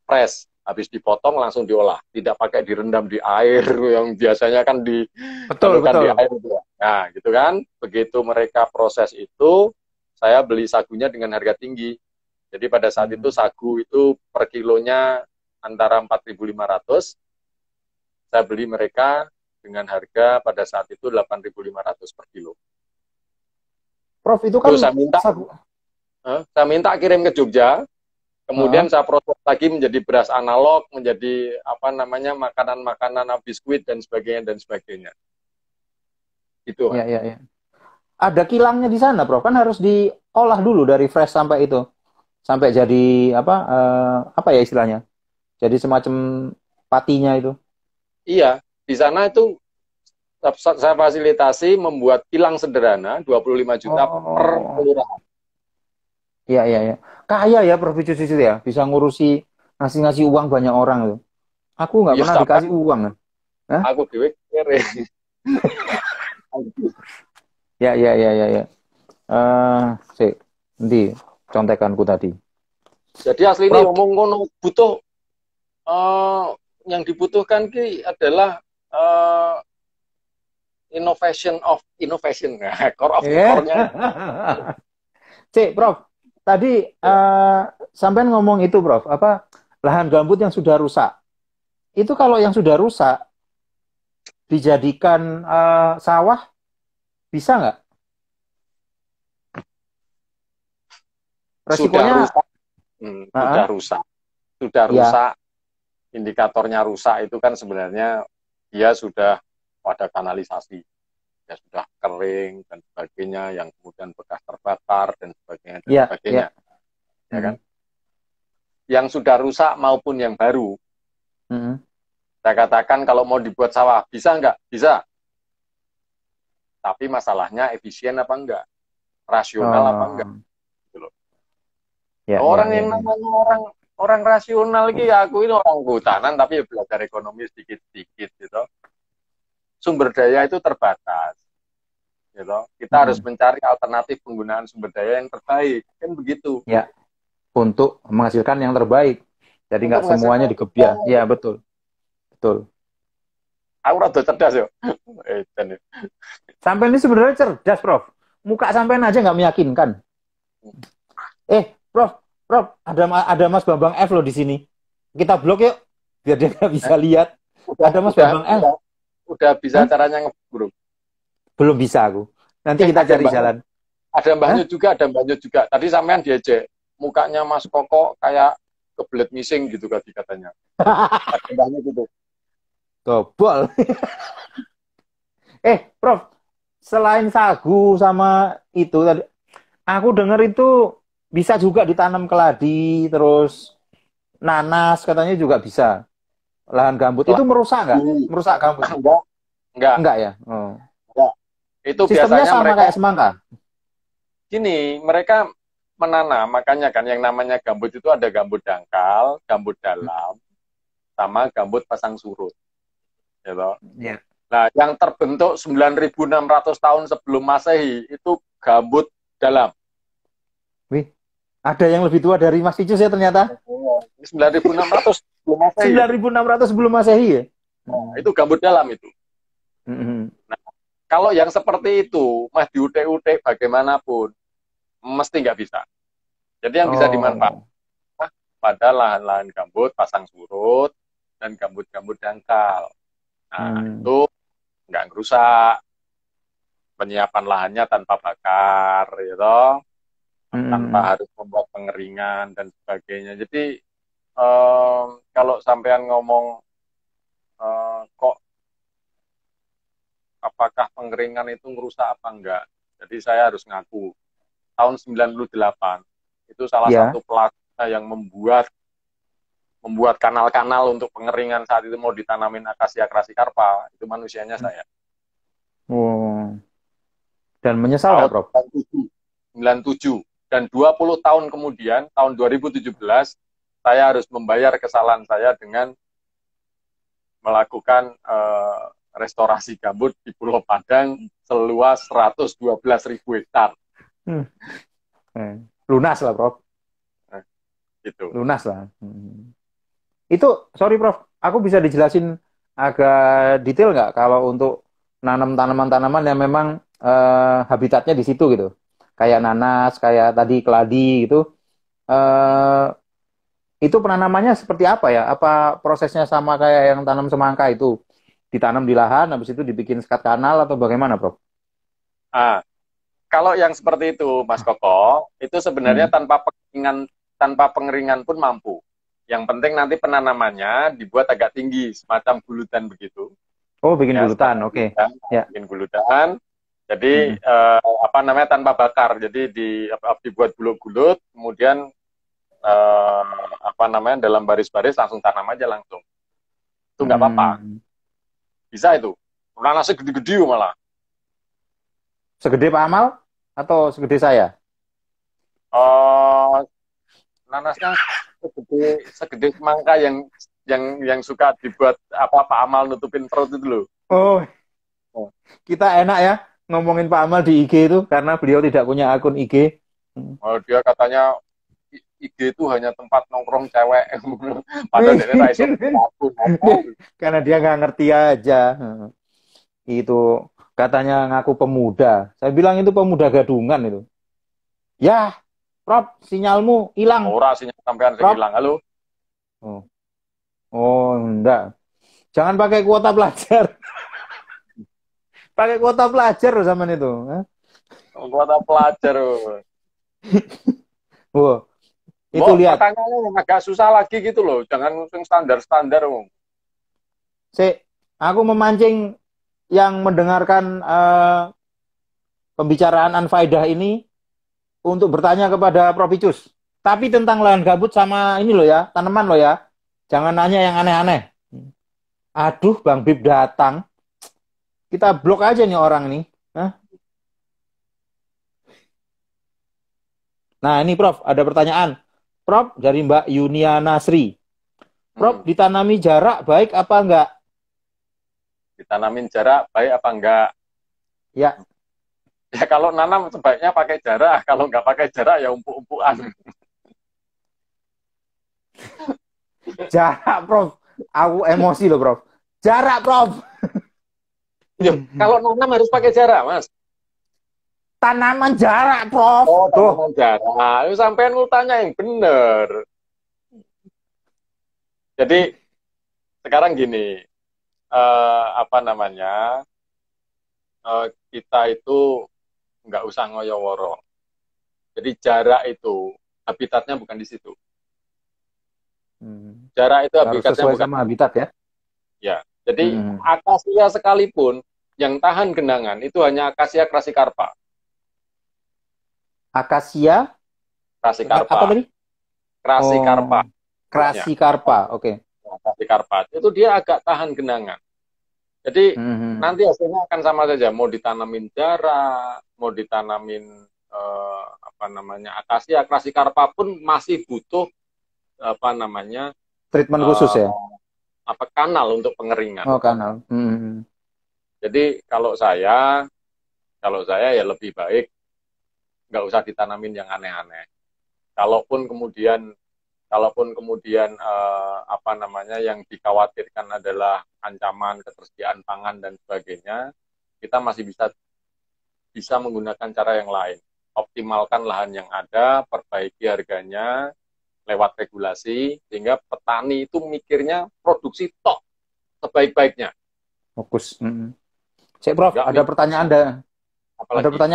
fresh. Habis dipotong langsung diolah, tidak pakai direndam di air yang biasanya kan di air gitu. Nah, gitu kan. Begitu mereka proses itu, saya beli sagunya dengan harga tinggi. Jadi pada saat itu sagu itu per kilonya antara 4.500. Saya beli mereka dengan harga pada saat itu 8.500 per kilo. Prof, itu kan terus saya minta kirim ke Jogja. Kemudian saya proses lagi menjadi beras analog, menjadi makanan-makanan biskuit dan sebagainya. Itu. Ya. Ada kilangnya di sana, Prof. Kan harus diolah dulu dari fresh sampai itu. Sampai jadi apa ya istilahnya? Jadi semacam patinya itu. Iya. Di sana itu saya fasilitasi membuat kilang sederhana 25 juta per Oh, kelurahan. iya, iya, iya. Kaya ya Prof. Cucu itu ya, bisa ngurusi ngasih-ngasih uang banyak orang tuh. Aku nggak Iya, pernah tapi dikasih uang. Hah? aku dewe kere. Ya, ya, ya, ya, ya. Sik, nanti contekanku tadi. Jadi asli ini Prof, ngomong ngono butuh eh, yang dibutuhkan ki adalah eh, innovation of innovation. Nah, core of eh, core-nya. Cik, Prof. Tadi Ya, sampean ngomong itu, Prof. Apa lahan gambut yang sudah rusak? Itu kalau yang sudah rusak dijadikan sawah bisa nggak? sudah Resikonya, rusak, sudah ah, rusak, sudah ya, rusak. Indikatornya rusak itu kan sebenarnya dia sudah pada kanalisasi, ya sudah kering dan sebagainya, yang kemudian bekas terbakar dan ya, sebagainya, ya. ya kan? Mm, Yang sudah rusak maupun yang baru, mm, saya katakan kalau mau dibuat sawah bisa nggak? Bisa, tapi masalahnya efisien apa enggak, rasional apa enggak, oh, gitu loh. ya, Orang ya, yang ya, ya. namanya orang orang rasional gitu, aku ini orang kehutanan tapi ya belajar ekonomi sedikit-sedikit gitu. Sumber daya itu terbatas, gitu. Kita harus Mm, mencari alternatif penggunaan sumber daya yang terbaik, kan begitu. ya, untuk menghasilkan yang terbaik. Jadi Untuk nggak semuanya menghasilkan digebiah. Ya, betul, betul. aku rada cerdas yo. Sampai ini sebenarnya cerdas, Prof. Muka sampean aja nggak meyakinkan. Prof, Prof, ada Mas Bambang F loh di sini. Kita blok yuk, biar dia nggak bisa lihat. udah Ada Mas udah Bambang F. udah udah bisa Hah? caranya ngeburu. Belum bisa aku. Nanti kita Ada cari mbahnya, jalan. ada mbahnya Hah? juga, ada mbahnya juga. Tadi sampean diejek, mukanya Mas Koko kayak kebelet missing gitu katanya. Ada mbahnya gitu. Gobol. Prof, selain sagu sama itu tadi, aku dengar itu bisa juga ditanam keladi, terus nanas katanya juga bisa. Lahan gambut itu Lah, merusak nggak? Merusak gambut? enggak, enggak, Enggak ya? Oh. enggak. Itu Sistemnya biasanya sama mereka kayak semangka. gini, mereka menanam, makanya kan yang namanya gambut itu ada gambut dangkal, gambut dalam, sama gambut pasang surut. Gitu. Ya. Nah, yang terbentuk 9.600 tahun sebelum Masehi itu gambut dalam. Wih, ada yang lebih tua dari Mas Icus ya ternyata. 9.600 sebelum Masehi itu. 9.600 sebelum Masehi ya? Nah, itu gambut dalam itu. Hmm. Nah, kalau yang seperti itu, mah diutek-utek bagaimanapun, mesti nggak bisa. Jadi yang bisa dimanfaatkan Oh. pada lahan-lahan gambut, pasang surut, dan gambut-gambut dangkal. Nah, Hmm. itu nggak ngerusak, penyiapan lahannya tanpa bakar, gitu, tanpa Hmm. harus membuat pengeringan dan sebagainya. Jadi kalau sampean ngomong kok apakah pengeringan itu ngerusak apa enggak? Jadi saya harus ngaku, tahun 98 itu salah Ya. satu pelaku yang membuat membuat kanal-kanal untuk pengeringan saat itu mau ditanamin akasia crassicarpa, itu manusianya saya. Oh. Dan menyesal Tahun nggak, Prof? 97. Dan 20 tahun kemudian, tahun 2017, saya harus membayar kesalahan saya dengan melakukan restorasi gambut di Pulau Padang seluas 112.000 hektar. Hmm. Lunas lah, Prof. Nah, gitu. Lunas lah. Itu, sorry, Prof. Aku bisa dijelasin agak detail nggak kalau untuk nanam tanaman-tanaman yang memang habitatnya di situ gitu. Kayak nanas, kayak tadi keladi gitu. Eh, itu penanamannya seperti apa ya? Apa prosesnya sama kayak yang tanam semangka itu? Ditanam di lahan, habis itu dibikin sekat kanal atau bagaimana, Prof? Nah, kalau yang seperti itu, Mas Koko, itu sebenarnya Hmm. tanpa pengeringan pun mampu. Yang penting nanti penanamannya dibuat agak tinggi, semacam guludan begitu, Oh, bikin ya, gulutan, semacam oke. guludan, Ya. bikin guludan. Jadi Hmm. apa namanya, tanpa bakar, jadi dibuat bulut-bulut, kemudian eh, apa namanya, dalam baris-baris langsung tanam aja langsung. Itu nggak apa-apa, Hmm. Bisa itu. Nanasnya gede-gede malah. Segede Pak Amal atau segede saya? Oh, nanasnya segede semangka yang suka dibuat apa Pak Amal nutupin perut itu loh. Oh, Oh, kita enak ya ngomongin Pak Amal di IG itu karena beliau tidak punya akun IG. oh, dia katanya IG itu hanya tempat nongkrong cewek. Padahal dia raiso aku apa. Karena dia nggak ngerti aja. Itu katanya ngaku pemuda. Saya bilang itu pemuda gadungan itu. Ya, Prof, sinyalmu hilang. Ora sih sampean sing Prof. hilang. Halo. Oh, oh enggak. Jangan pakai kuota pelajar. Pakai kuota pelajar loh zaman itu. Hah? Kuota pelajar. Wah, itu Mbok lihat. pertanyaannya agak susah lagi gitu loh. Jangan yang standar-standar. Aku memancing yang mendengarkan pembicaraan Anfaidah ini untuk bertanya kepada Prof. Icus. Tapi tentang lahan gabut sama ini loh ya, tanaman loh ya. Jangan nanya yang aneh-aneh. Aduh, Bang Bib datang. Kita blok aja nih orang nih. Hah? Nah, ini Prof, ada pertanyaan. Prof, dari Mbak Yuniana Sri. Prof, ditanami jarak baik apa enggak? Ditanamin jarak baik apa enggak? Ya. Ya kalau nanam sebaiknya pakai jarak. Kalau enggak pakai jarak ya umpuk-umpukan. Jarak, Prof. Aku emosi loh, Prof. Jarak, Prof. Ya, kalau nanam harus pakai jarak, Mas. Tanaman jarak, Prof. Oh, Tuh. tanaman jarak. Itu sampean lu tanya yang bener. Jadi sekarang gini, apa namanya? Kita itu nggak usah ngoyo-woro. Jadi jarak itu habitatnya bukan di situ. Jarak itu Harus habitatnya sesuai bukan. sama habitat ya. Ya, jadi akasia sekalipun yang tahan genangan itu hanya akasia crassicarpa. Akasia Crassicarpa. apa tadi? Crassicarpa. Crassicarpa. Oke. Crassicarpa. Itu dia agak tahan genangan. Jadi nanti hasilnya akan sama saja. Mau ditanamin jarak, mau ditanamin apa namanya akasia, crassicarpa pun masih butuh apa namanya treatment khusus ya. Apa kanal untuk pengeringan. Oh, kanal. Jadi kalau saya ya lebih baik nggak usah ditanamin yang aneh-aneh. Kalaupun kemudian apa namanya yang dikhawatirkan adalah ancaman ketersediaan pangan dan sebagainya, kita masih bisa menggunakan cara yang lain. Optimalkan lahan yang ada, perbaiki harganya lewat regulasi, sehingga petani itu mikirnya produksi tok sebaik-baiknya. Fokus. Cek, Prof, ada pertanyaan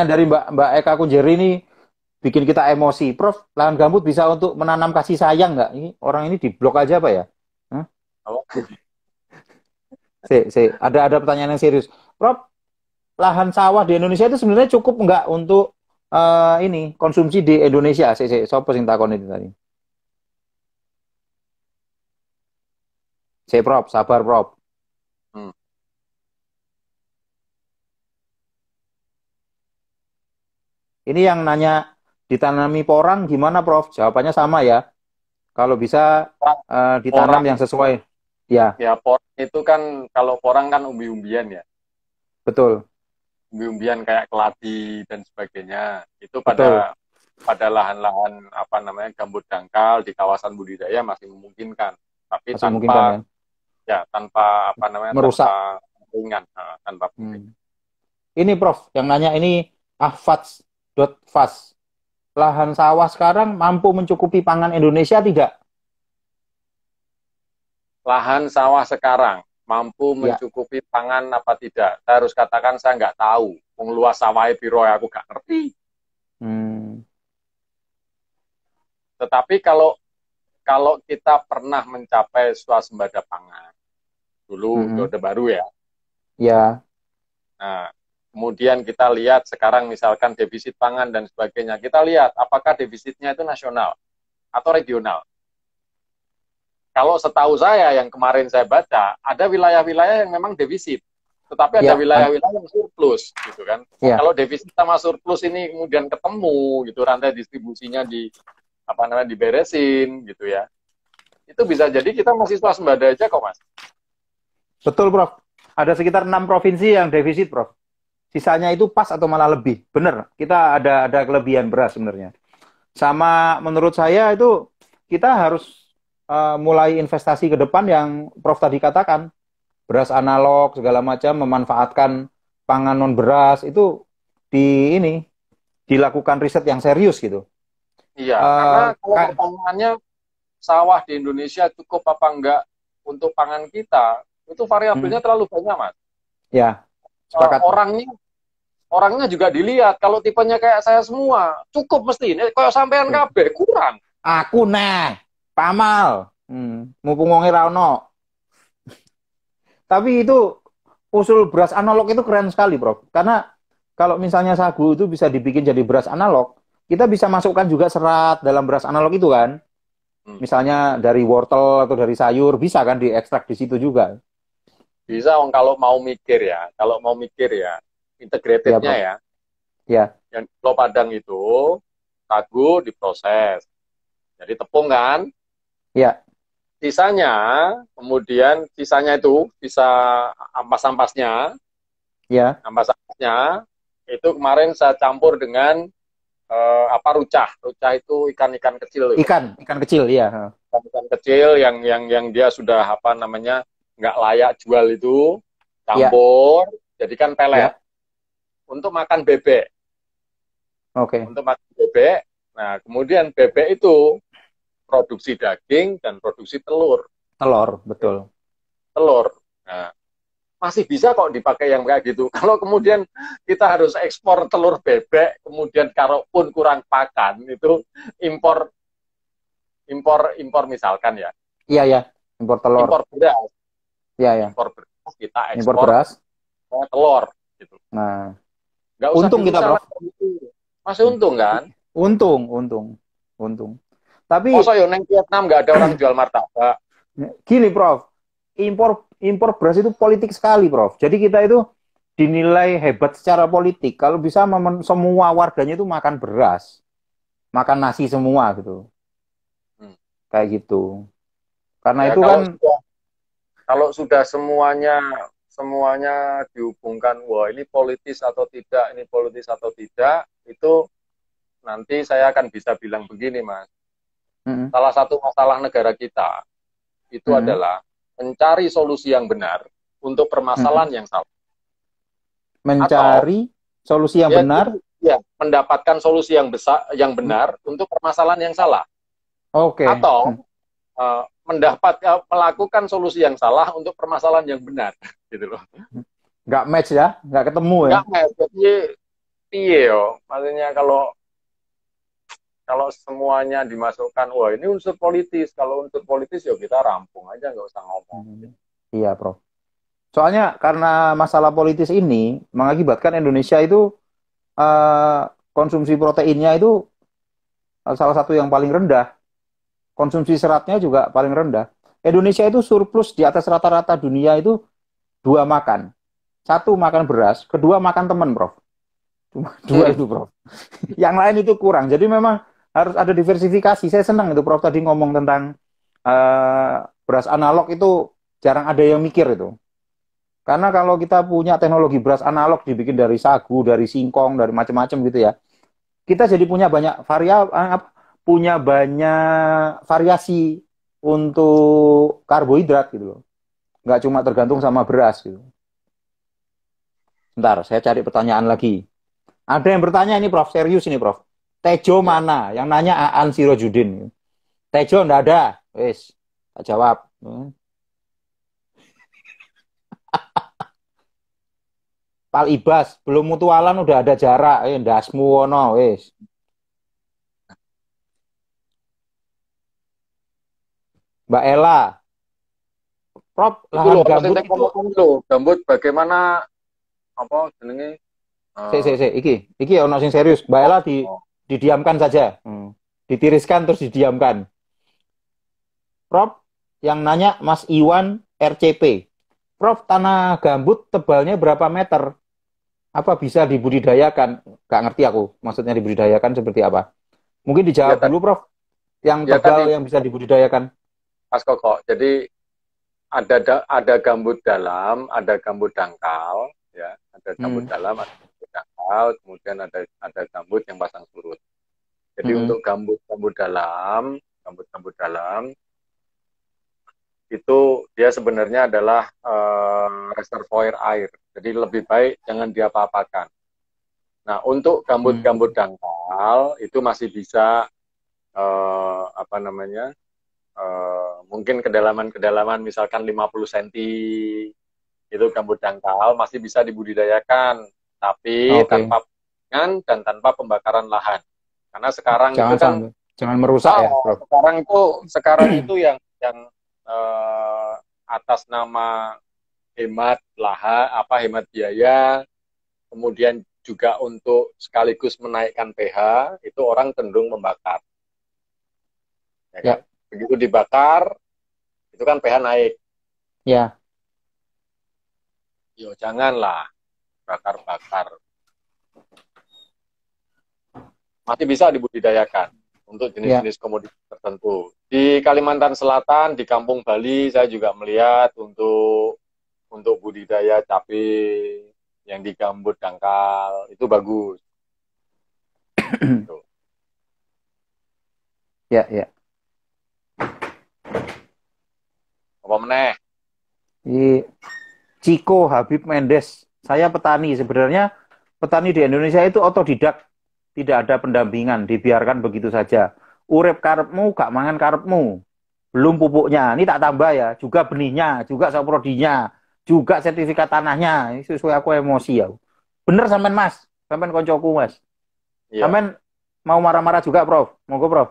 dari Mbak Eka Kunjeri ini bikin kita emosi. Prof, lahan gambut bisa untuk menanam kasih sayang nggak? Ini orang ini diblok aja apa ya? Hah? Oh. Ada pertanyaan yang serius. Prof, lahan sawah di Indonesia itu sebenarnya cukup nggak untuk ini konsumsi di Indonesia? Sopo sing takon itu tadi. Prof, sabar Prof. Ini yang nanya ditanami porang gimana Prof? Jawabannya sama ya. Kalau bisa ditanam yang sesuai. Ya. Ya, porang itu kan kalau porang kan umbi-umbian ya. Betul. Umbi-umbian kayak keladi dan sebagainya. Itu pada lahan-lahan apa namanya gambut dangkal di kawasan budidaya masih memungkinkan. Tapi masih memungkinkan, tanpa apa namanya merusak ringan, tanpa penting. Ini Prof, yang nanya ini ahfads.fas. Lahan sawah sekarang mampu mencukupi pangan Indonesia tidak? Lahan sawah sekarang mampu mencukupi pangan apa tidak? Saya harus katakan saya nggak tahu. Luas sawahnya piro aku nggak ngerti. Tetapi kalau kita pernah mencapai swasembada pangan, dulu Orde Baru ya. Ya. Nah, kemudian kita lihat sekarang misalkan defisit pangan dan sebagainya. Kita lihat apakah defisitnya itu nasional atau regional. Kalau setahu saya yang kemarin saya baca, ada wilayah-wilayah yang memang defisit. Tetapi ada Ya, wilayah-wilayah yang surplus gitu kan. Nah, ya. kalau defisit sama surplus ini kemudian ketemu gitu, rantai distribusinya di apa namanya diberesin gitu ya. Itu bisa jadi kita masih swasembada aja kok, Mas. Betul, Prof. Ada sekitar 6 provinsi yang defisit, Prof. Sisanya itu pas atau malah lebih. Bener, kita ada kelebihan beras sebenarnya. Sama menurut saya itu kita harus mulai investasi ke depan yang Prof tadi katakan. Beras analog segala macam, memanfaatkan pangan non beras itu ini dilakukan riset yang serius gitu. Iya, karena Eh, kalau ka- pertanyaannya sawah di Indonesia cukup apa enggak untuk pangan kita, itu variabelnya hmm, terlalu banyak, Mas. ya, sepakat. Orangnya juga dilihat. Kalau tipenya kayak saya semua, cukup mesti. Ini kayak sampean kabeh kurang. Aku nah, pamal. Mumpung wonge ra ono. Tapi itu usul beras analog itu keren sekali, Prof. Karena kalau misalnya sagu itu bisa dibikin jadi beras analog, kita bisa masukkan juga serat dalam beras analog itu kan. Hmm. Misalnya dari wortel atau dari sayur, bisa kan diekstrak di situ juga. Bisa kalau mau mikir ya. Kalau mau mikir ya, Ya, integratednya Prof. ya. Ya, Yang di Pulau Padang itu, sagu diproses. Jadi tepung kan. ya, Sisanya, kemudian sisanya itu, sisa ampas-ampasnya, ya. ampas-ampasnya, itu kemarin saya campur dengan apa rucah. Rucah itu ikan-ikan kecil itu. Ikan kecil, ya. Ikan kecil yang dia sudah apa namanya nggak layak jual itu Ya, campur jadikan pelet ya. untuk makan bebek Oke. untuk makan bebek. Nah kemudian bebek itu produksi daging dan produksi telur. Telur, betul. Telur. Nah, masih bisa kok dipakai yang kayak gitu. Kalau kemudian kita harus ekspor telur bebek, kemudian kalau pun kurang pakan itu impor impor impor misalkan ya Iya, ya. Impor telur. impor beras Iya, ya. impor beras kita Impor ekspor beras. telur gitu. Nah, Nggak usah untung kita, dipisah Prof. lagi gitu. Masih untung kan? Untung, untung, untung. Tapi Masa yo neng Vietnam nggak ada orang jual martabak? gini, Prof. Impor impor beras itu politik sekali, Prof. Jadi kita itu dinilai hebat secara politik kalau bisa semua warganya itu makan beras, makan nasi semua gitu. Hmm. Kayak gitu. Karena Ya itu kan kalau sudah semuanya dihubungkan, wah ini politis atau tidak, itu nanti saya akan bisa bilang begini, Mas. mm, Salah satu masalah negara kita itu mm, adalah mencari solusi yang benar untuk mm, permasalahan yang salah. Atau mencari solusi yang ya, benar. ya mendapatkan solusi yang besar, yang Mm, benar untuk permasalahan yang salah. Oke. Atau melakukan solusi yang salah untuk permasalahan yang benar gitu loh. Nggak match ya, nggak ketemu ya. Enggak mas, jadi piye yo. Maksudnya kalau kalau semuanya dimasukkan, wah ini unsur politis. Kalau unsur politis ya kita rampung aja, nggak usah ngomong. Iya, Prof. Soalnya karena masalah politis ini mengakibatkan Indonesia itu eh, konsumsi proteinnya itu salah satu yang paling rendah. Konsumsi seratnya juga paling rendah. Indonesia itu surplus di atas rata-rata dunia itu dua makan. Satu makan beras, kedua makan teman, Prof. Cuma dua itu, Prof. Yang lain itu kurang. Jadi memang harus ada diversifikasi. Saya senang itu Prof tadi ngomong tentang beras analog itu jarang ada yang mikir itu. Karena kalau kita punya teknologi beras analog dibikin dari sagu, dari singkong, dari macam-macam gitu ya, kita jadi punya banyak variasi untuk karbohidrat gitu loh. Nggak cuma tergantung sama beras gitu. Bentar, saya cari pertanyaan lagi. Ada yang bertanya ini Prof, serius ini Prof. Tejo Ya. mana? Yang nanya Aan Sirojudin. Tejo enggak ada. Wes, tak jawab. Pal Ibas, belum mutualan udah ada jarak. Ndasmu wono, wes. Mbak Ella, Prof, Itu lahan loh, apa sih gambut itu. ngomong lo, gambut bagaimana apa jenenge? Iki ono sing serius. Mbak Ella Oh, didiamkan saja. Ditiriskan terus didiamkan. Prof, yang nanya Mas Iwan RCP. Prof, tanah gambut tebalnya berapa meter? Apa bisa dibudidayakan? Gak ngerti aku. Maksudnya dibudidayakan seperti apa? Mungkin Ya dijawab tadi, dulu, Prof. Yang ya tebal tadi yang bisa dibudidayakan. Mas Koko. Jadi ada gambut dalam, ada gambut dangkal, ya, ada gambut Hmm. dalam, ada gambut dangkal, kemudian ada gambut yang pasang surut. Jadi Hmm. untuk gambut-gambut dalam itu dia sebenarnya adalah reservoir air. Jadi lebih baik jangan diapa-apakan. Nah, untuk gambut-gambut Hmm. dangkal itu masih bisa apa namanya? Mungkin kedalaman misalkan 50 cm itu gambut dangkal masih bisa dibudidayakan, tapi Oke. tanpa dan tanpa pembakaran lahan. Karena sekarang itu Jangan kan sampai. Jangan merusak ya, Prof. sekarang itu yang eh, atas nama hemat lahan, hemat biaya, kemudian juga untuk sekaligus menaikkan pH, itu orang cenderung membakar, ya kan? Ya, Begitu dibakar, itu kan pH naik. ya. Yo janganlah bakar-bakar. Masih bisa dibudidayakan untuk Ya. jenis-jenis komoditas tertentu. Di Kalimantan Selatan, di Kampung Bali, saya juga melihat untuk budidaya cabai yang di gambut dangkal itu bagus. Tuh. Ya, ya. Apa meneh? Ini Chico Habib Mendes. Saya petani. Sebenarnya petani di Indonesia itu otodidak. Tidak ada pendampingan. Dibiarkan begitu saja. Urep karepmu, gak mangan karepmu. Belum pupuknya. Ini tak tambah ya. Juga benihnya, juga saprodinya, juga sertifikat tanahnya. Ini sesuai aku emosi ya. Bener sampean Mas. Sampean koncoku Mas. Iya. Sampean mau marah-marah juga Prof. Monggo Prof.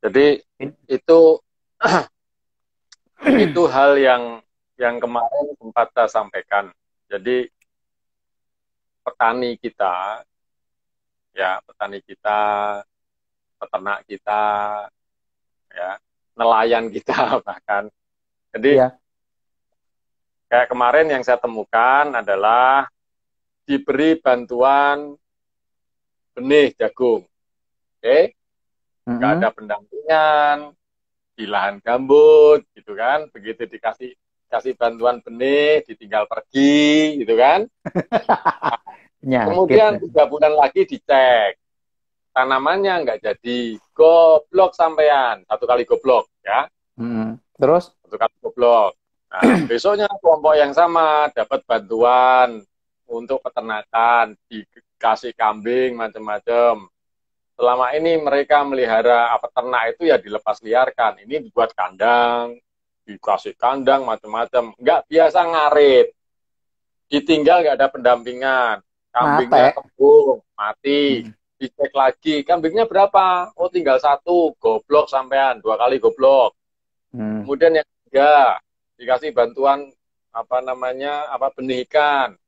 Jadi itu itu hal yang kemarin sempat saya sampaikan. Jadi petani kita, ya petani kita, peternak kita, ya nelayan kita bahkan. Jadi Iya. kayak kemarin yang saya temukan adalah diberi bantuan benih jagung, oke? Nggak ada Mm-mm. pendampingan di lahan gambut, gitu kan? Begitu kasih bantuan benih, ditinggal pergi, gitu kan? Penyakit. Kemudian 3 bulan lagi dicek, tanamannya nggak jadi, goblok sampean, 1 kali goblok, ya, Mm-mm. Terus? 1 kali goblok. Nah, besoknya kelompok yang sama dapat bantuan untuk peternakan, dikasih kambing macam-macam. Selama ini mereka melihara ternak itu ya dilepas liarkan. Ini dibuat kandang, dikasih kandang macam-macam. Nggak biasa ngarit, ditinggal nggak ada pendampingan. Kambingnya Mate. kembung, mati. Mm. Dicek lagi, kambingnya berapa? Oh tinggal 1, goblok sampean, 2 kali goblok. Mm. Kemudian yang ketiga, dikasih bantuan benih ikan,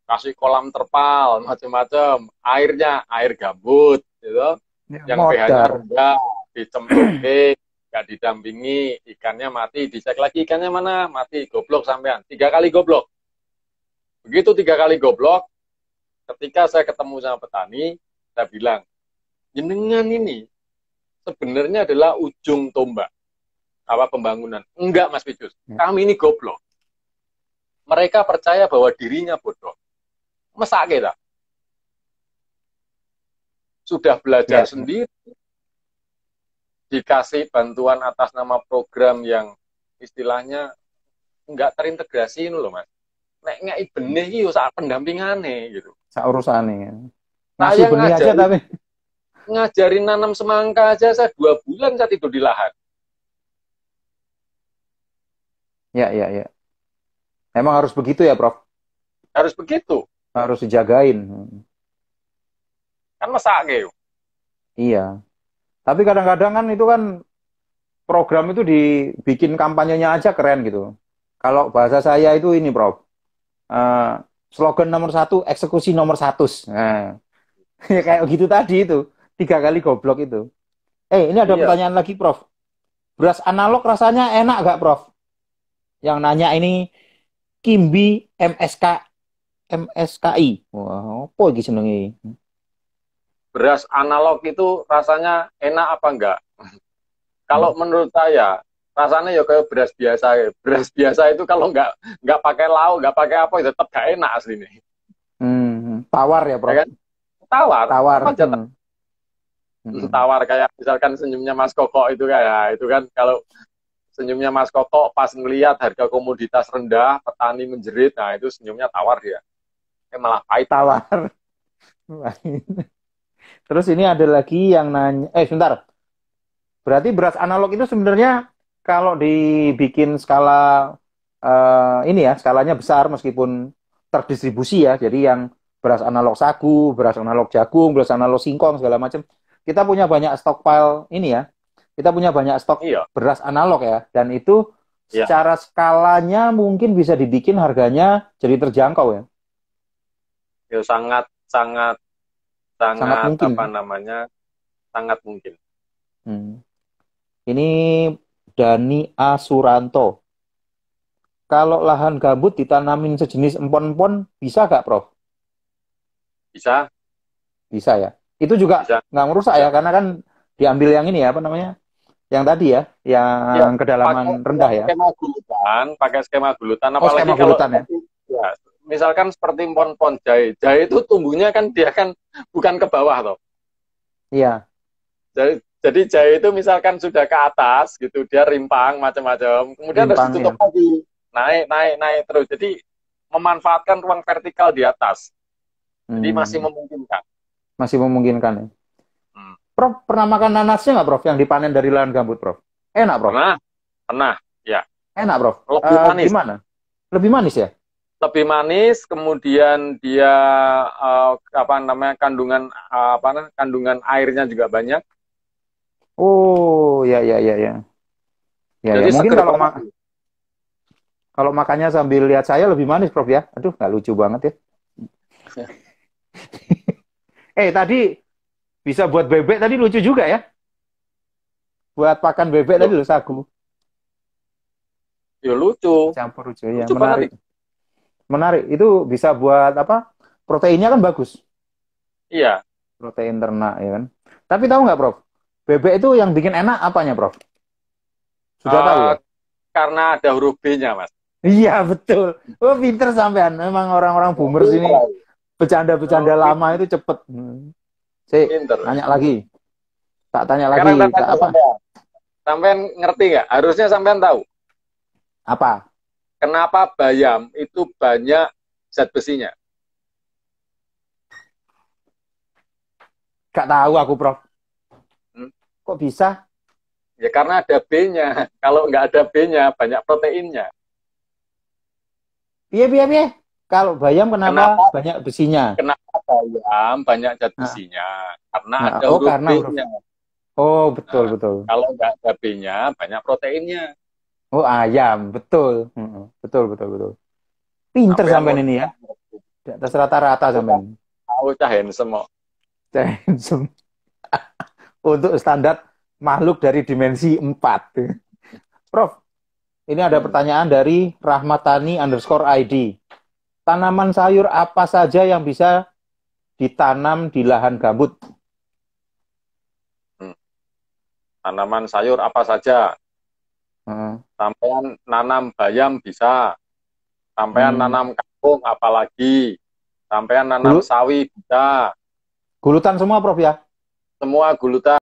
kasih kolam terpal macam-macam, airnya air gambut, gitu, Ya, yang pH-nya modar. rendah, dicemplungke, nggak didampingi, ikannya mati, dicek lagi ikannya mana, mati, goblok sampean, 3 kali goblok. Begitu 3 kali goblok, ketika saya ketemu sama petani, saya bilang, jenengan ini sebenarnya adalah ujung tombak pembangunan. Enggak, Mas Picus. Ya. Kami ini goblok. Mereka percaya bahwa dirinya bodoh. Masa kita sudah belajar Ya. sendiri, dikasih bantuan atas nama program yang istilahnya nggak terintegrasi ini loh, Mas. Nek ngei benih iki yo sak pendampingane gitu. Saurusan nih. Ngasih Saya benih aja tapi. ngajarin nanam semangka aja saya 2 bulan saya tidur di lahan. Ya, ya, ya. Emang harus begitu ya, Prof? Harus begitu. Harus dijagain. Kan mesake yo. Iya. Tapi kadang-kadang kan itu kan program itu dibikin kampanyenya aja keren gitu. Kalau bahasa saya itu ini, Prof. Eh, slogan nomor 1, eksekusi nomor 100. Nah, ya kayak gitu tadi itu. 3 kali goblok itu. Ini ada Iya. pertanyaan lagi, Prof. Beras analog rasanya enak gak, Prof? Yang nanya ini Kimbi MSKI. Wah, apa iki jenenge? Beras analog itu rasanya enak apa enggak? Hmm. Kalau menurut saya rasanya ya kayak beras biasa. Beras biasa itu kalau nggak pakai lauk, nggak pakai apa, ya tetap gak enak asli nih. Tawar ya, Ya Prof. kan? Tawar, Tawar. tetap aja Hmm. tawar kayak misalkan senyumnya Mas Koko itu kayak itu kan kalau senyumnya Mas Koko pas ngelihat harga komoditas rendah, petani menjerit, nah itu senyumnya tawar dia. Malah pahit malah. Tawar. Terus ini ada lagi yang nanya, sebentar. Berarti beras analog itu sebenarnya kalau dibikin skala ini ya, skalanya besar meskipun terdistribusi ya. Jadi yang beras analog sagu, beras analog jagung, beras analog singkong segala macam. Kita punya banyak stockpile ini ya. Kita punya banyak stok Iya, beras analog ya. Dan itu iya, secara skalanya mungkin bisa dibikin harganya jadi terjangkau ya. ya sangat sangat Sangat sangat mungkin. apa namanya? Sangat mungkin. Hmm. Ini Dani Asuranto. Kalau lahan gambut ditanamin sejenis empon-empon, bisa nggak, Prof? Bisa, Bisa ya. Itu juga bisa, nggak merusak bisa. ya, karena kan diambil yang ini ya, apa namanya? Yang tadi ya, Ya, yang kedalaman rendah ya. pakai skema gulutan, Oh, apalagi skema kalau gulutan ya. ya, misalkan seperti pon-pon jahe, jahe itu tumbuhnya kan dia kan bukan ke bawah toh. Iya, Jadi jahe itu misalkan sudah ke atas gitu, dia rimpang macam-macam, kemudian harus rimpang ya. ditutup lagi, naik, naik, naik terus. Jadi memanfaatkan ruang vertikal di atas. Jadi masih Hmm, memungkinkan. masih memungkinkan ya. Hmm. Prof, pernah makan nanasnya nggak, Prof, yang dipanen dari lahan gambut, Prof? Enak, Prof. Pernah, pernah, ya. Enak, Prof. Lebih manis, Gimana? Lebih manis ya? lebih manis, kemudian dia apa namanya kandungan apa namanya kandungan airnya juga banyak, Oh, ya, ya, ya, ya. Ya, ya. jadi Mungkin seger banget. kalau makannya sambil lihat saya lebih manis, Prof ya. Aduh, nggak lucu banget ya. Tadi bisa buat bebek tadi lucu juga ya. Buat pakan bebek tadi Loh, loh sagu. ya lucu, Campur lucu ya, lucu banget menarik. itu. Menarik. Itu bisa buat apa? Proteinnya kan bagus. Iya, Protein ternak ya kan. Tapi tahu nggak, Prof? Bebek itu yang bikin enak apanya, Prof? Sudah tahu eh, ya? karena ada huruf B-nya, Mas. Iya, betul. Oh, pinter sampean. Memang orang-orang boomers ini Pinter, bercanda-bercanda oh, lama itu cepet. Sik, pinter. nanya lagi. Tak tanya lagi. Sekarang tak Tak tanya apa? sampean, sampean ngerti nggak? Harusnya sampean tahu Apa? kenapa bayam itu banyak zat besinya. Gak tahu aku, Prof. Hmm? Kok bisa? Ya karena ada B-nya. Kalau nggak ada B-nya, banyak proteinnya. Piye, piye, piye? Kalau bayam kenapa Kenapa banyak besinya? kenapa bayam banyak zat Nah, besinya? Karena nah, ada oh huruf karena huruf. B-nya. Oh, betul, Nah, betul. kalau nggak ada B-nya, banyak proteinnya. Oh, ayam, betul. Betul, betul, betul. Pinter Sampean sampean ini ya. Di atas rata-rata aku sampean. cah handsome kok. Untuk standar makhluk dari dimensi 4. Prof, ini ada Hmm. pertanyaan dari Rahmatani_ID. Tanaman sayur apa saja yang bisa ditanam di lahan gambut? Hmm. Tanaman sayur apa saja? Hmm. Sampean nanam bayam bisa. Sampean Hmm. nanam kangkung apalagi. Sampean nanam Gulu- sawi bisa. Gulutan semua, Prof ya? Semua gulutan